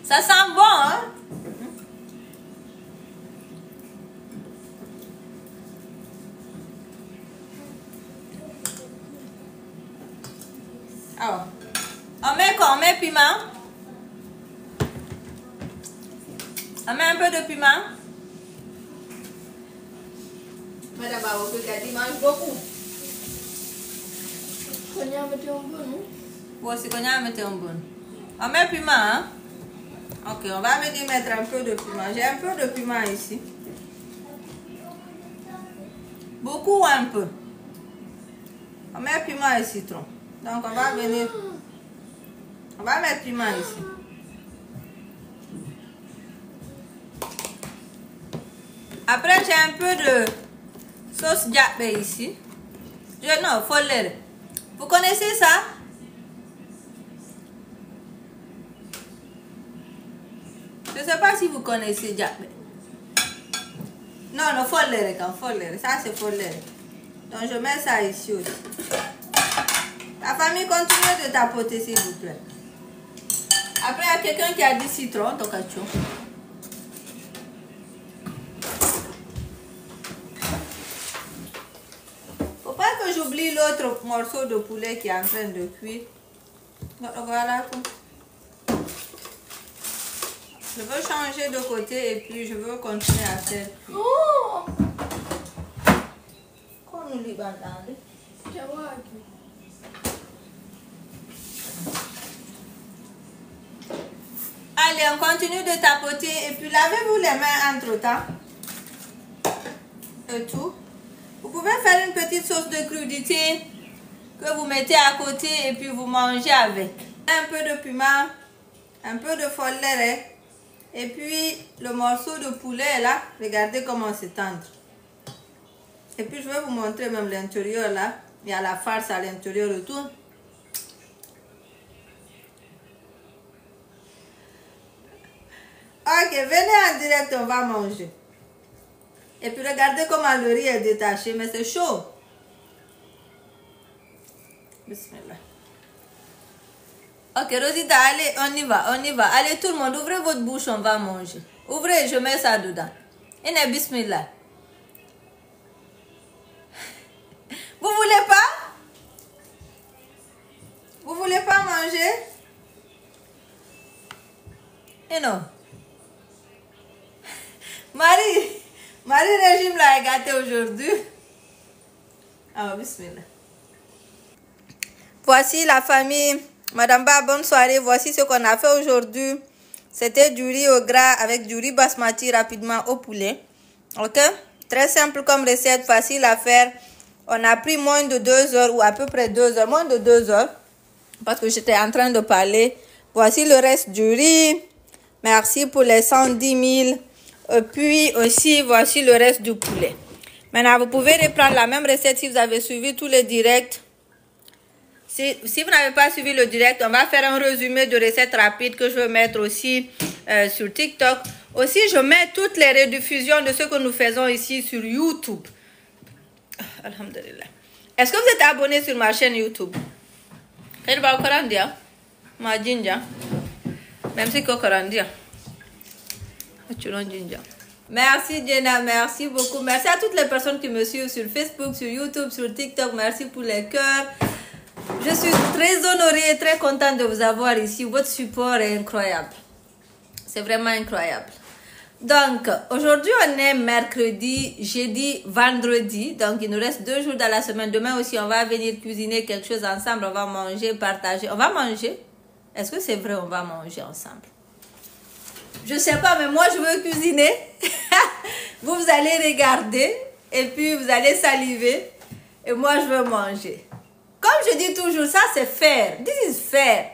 Ça sent bon, hein? Alors, on met quoi? On met piment. On met un peu de piment. Madame Baroque, Kadi mange beaucoup. Konya mettait un bon, non? Oui, c'est Konya mettait un bon. On met piment, hein? Ok, on va venir mettre un peu de piment. J'ai un peu de piment ici. Beaucoup ou un peu? On met piment et citron. Donc, on va venir... On va mettre piment ici. Après, j'ai un peu de sauce diapé ici. Non, folle. Vous connaissez ça? Je ne sais pas si vous connaissez diapé. Non, non, folle. Ça, c'est folle. Donc, je mets ça ici aussi. La famille, continue de tapoter, s'il vous plaît. Après, il y a quelqu'un qui a dit citron, donc faut pas que j'oublie l'autre morceau de poulet qui est en train de cuire. Voilà. Je veux changer de côté et puis je veux continuer à faire. Oh! Qu'on nous lui bandande. Allez, on continue de tapoter et puis lavez-vous les mains entre temps. Et tout. Vous pouvez faire une petite sauce de crudité que vous mettez à côté et puis vous mangez avec. Un peu de piment, un peu de follere et puis le morceau de poulet là. Regardez comment c'est tendre. Et puis je vais vous montrer même l'intérieur là. Il y a la farce à l'intérieur de tout. Ok, venez en direct, on va manger. Et puis regardez comment le riz est détaché, mais c'est chaud. Bismillah. Ok, Rosita, allez, on y va. Allez, tout le monde, ouvrez votre bouche, on va manger. Ouvrez, je mets ça dedans. Et bismillah. Vous voulez pas? Vous voulez pas manger? Et non. Marie régime l'a gâté aujourd'hui. Ah, bismillah. Voici la famille. Madame Ba, bonne soirée. Voici ce qu'on a fait aujourd'hui. C'était du riz au gras avec du riz basmati rapidement au poulet. Ok? Très simple comme recette, facile à faire. On a pris moins de 2 heures ou à peu près 2 heures. Moins de 2 heures. Parce que j'étais en train de parler Voici le reste du riz. Merci pour les 110 000. Et puis aussi, voici le reste du poulet. Maintenant, vous pouvez reprendre la même recette si vous avez suivi tous les directs. Si vous n'avez pas suivi le direct, on va faire un résumé de recettes rapides que je vais mettre aussi sur TikTok. Aussi, je mets toutes les rediffusions de ce que nous faisons ici sur YouTube. Alhamdulillah. Est-ce que vous êtes abonné sur ma chaîne YouTube? Même si merci Jenna, merci beaucoup. Merci à toutes les personnes qui me suivent sur Facebook, sur YouTube, sur TikTok. Merci pour les cœurs. Je suis très honorée et très contente de vous avoir ici. Votre support est incroyable. C'est vraiment incroyable. Donc, aujourd'hui, on est mercredi, jeudi, vendredi. Donc, il nous reste 2 jours dans la semaine. Demain aussi, on va venir cuisiner quelque chose ensemble. On va manger, partager. On va manger. Est-ce que c'est vrai, on va manger ensemble? Je sais pas, mais moi, je veux cuisiner. Vous allez regarder. Et puis, vous allez saliver. Et moi, je veux manger. Comme je dis toujours, ça, c'est faire. This is fair.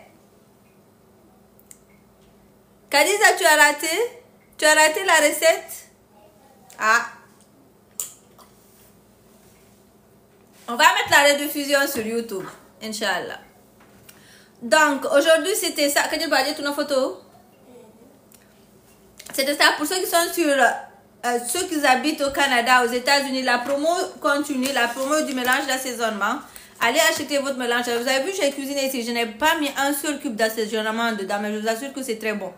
Khadija, tu as raté? Tu as raté la recette? Ah. On va mettre la rediffusion sur YouTube. Inch'Allah. Donc, aujourd'hui, c'était ça. Quand tu vas dire toutes nos photos? C'était ça. Pour ceux qui sont sur... ceux qui habitent au Canada, aux États-Unis, la promo continue. La promo du mélange d'assaisonnement. Allez acheter votre mélange. Vous avez vu, j'ai cuisiné ici. Je n'ai pas mis un seul cube d'assaisonnement dedans. Mais je vous assure que c'est très bon.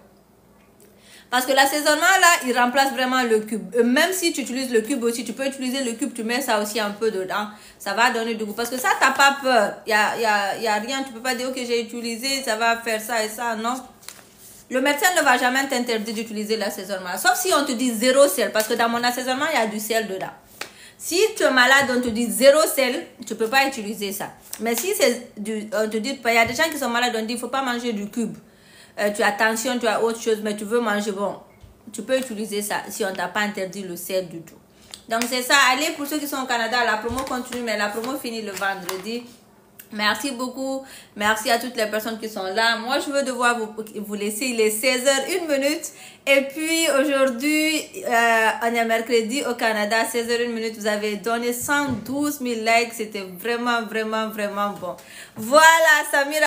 Parce que l'assaisonnement, là, il remplace vraiment le cube. Même si tu utilises le cube aussi, tu peux utiliser le cube, tu mets ça aussi un peu dedans. Ça va donner du goût. Parce que ça, t'as pas peur. Il y a rien. Tu peux pas dire, ok, j'ai utilisé, ça va faire ça et ça. Non. Le médecin ne va jamais t'interdire d'utiliser l'assaisonnement. Sauf si on te dit 0 sel. Parce que dans mon assaisonnement, il y a du sel dedans. Si tu es malade, on te dit 0 sel, tu peux pas utiliser ça. Mais si c'est on te dit, il y a des gens qui sont malades, on dit, il faut pas manger du cube. Tu as tension, tu as autre chose, mais tu veux manger, bon, tu peux utiliser ça si on t'a pas interdit le sel du tout. Donc c'est ça. Allez, pour ceux qui sont au Canada, la promo continue, mais la promo finit le vendredi. Merci beaucoup. Merci à toutes les personnes qui sont là. Moi, je veux devoir vous laisser. Il est 16h01. Et puis, aujourd'hui, on est mercredi au Canada, 16h01. Vous avez donné 112 000 likes. C'était vraiment, vraiment, vraiment bon. Voilà, Samira.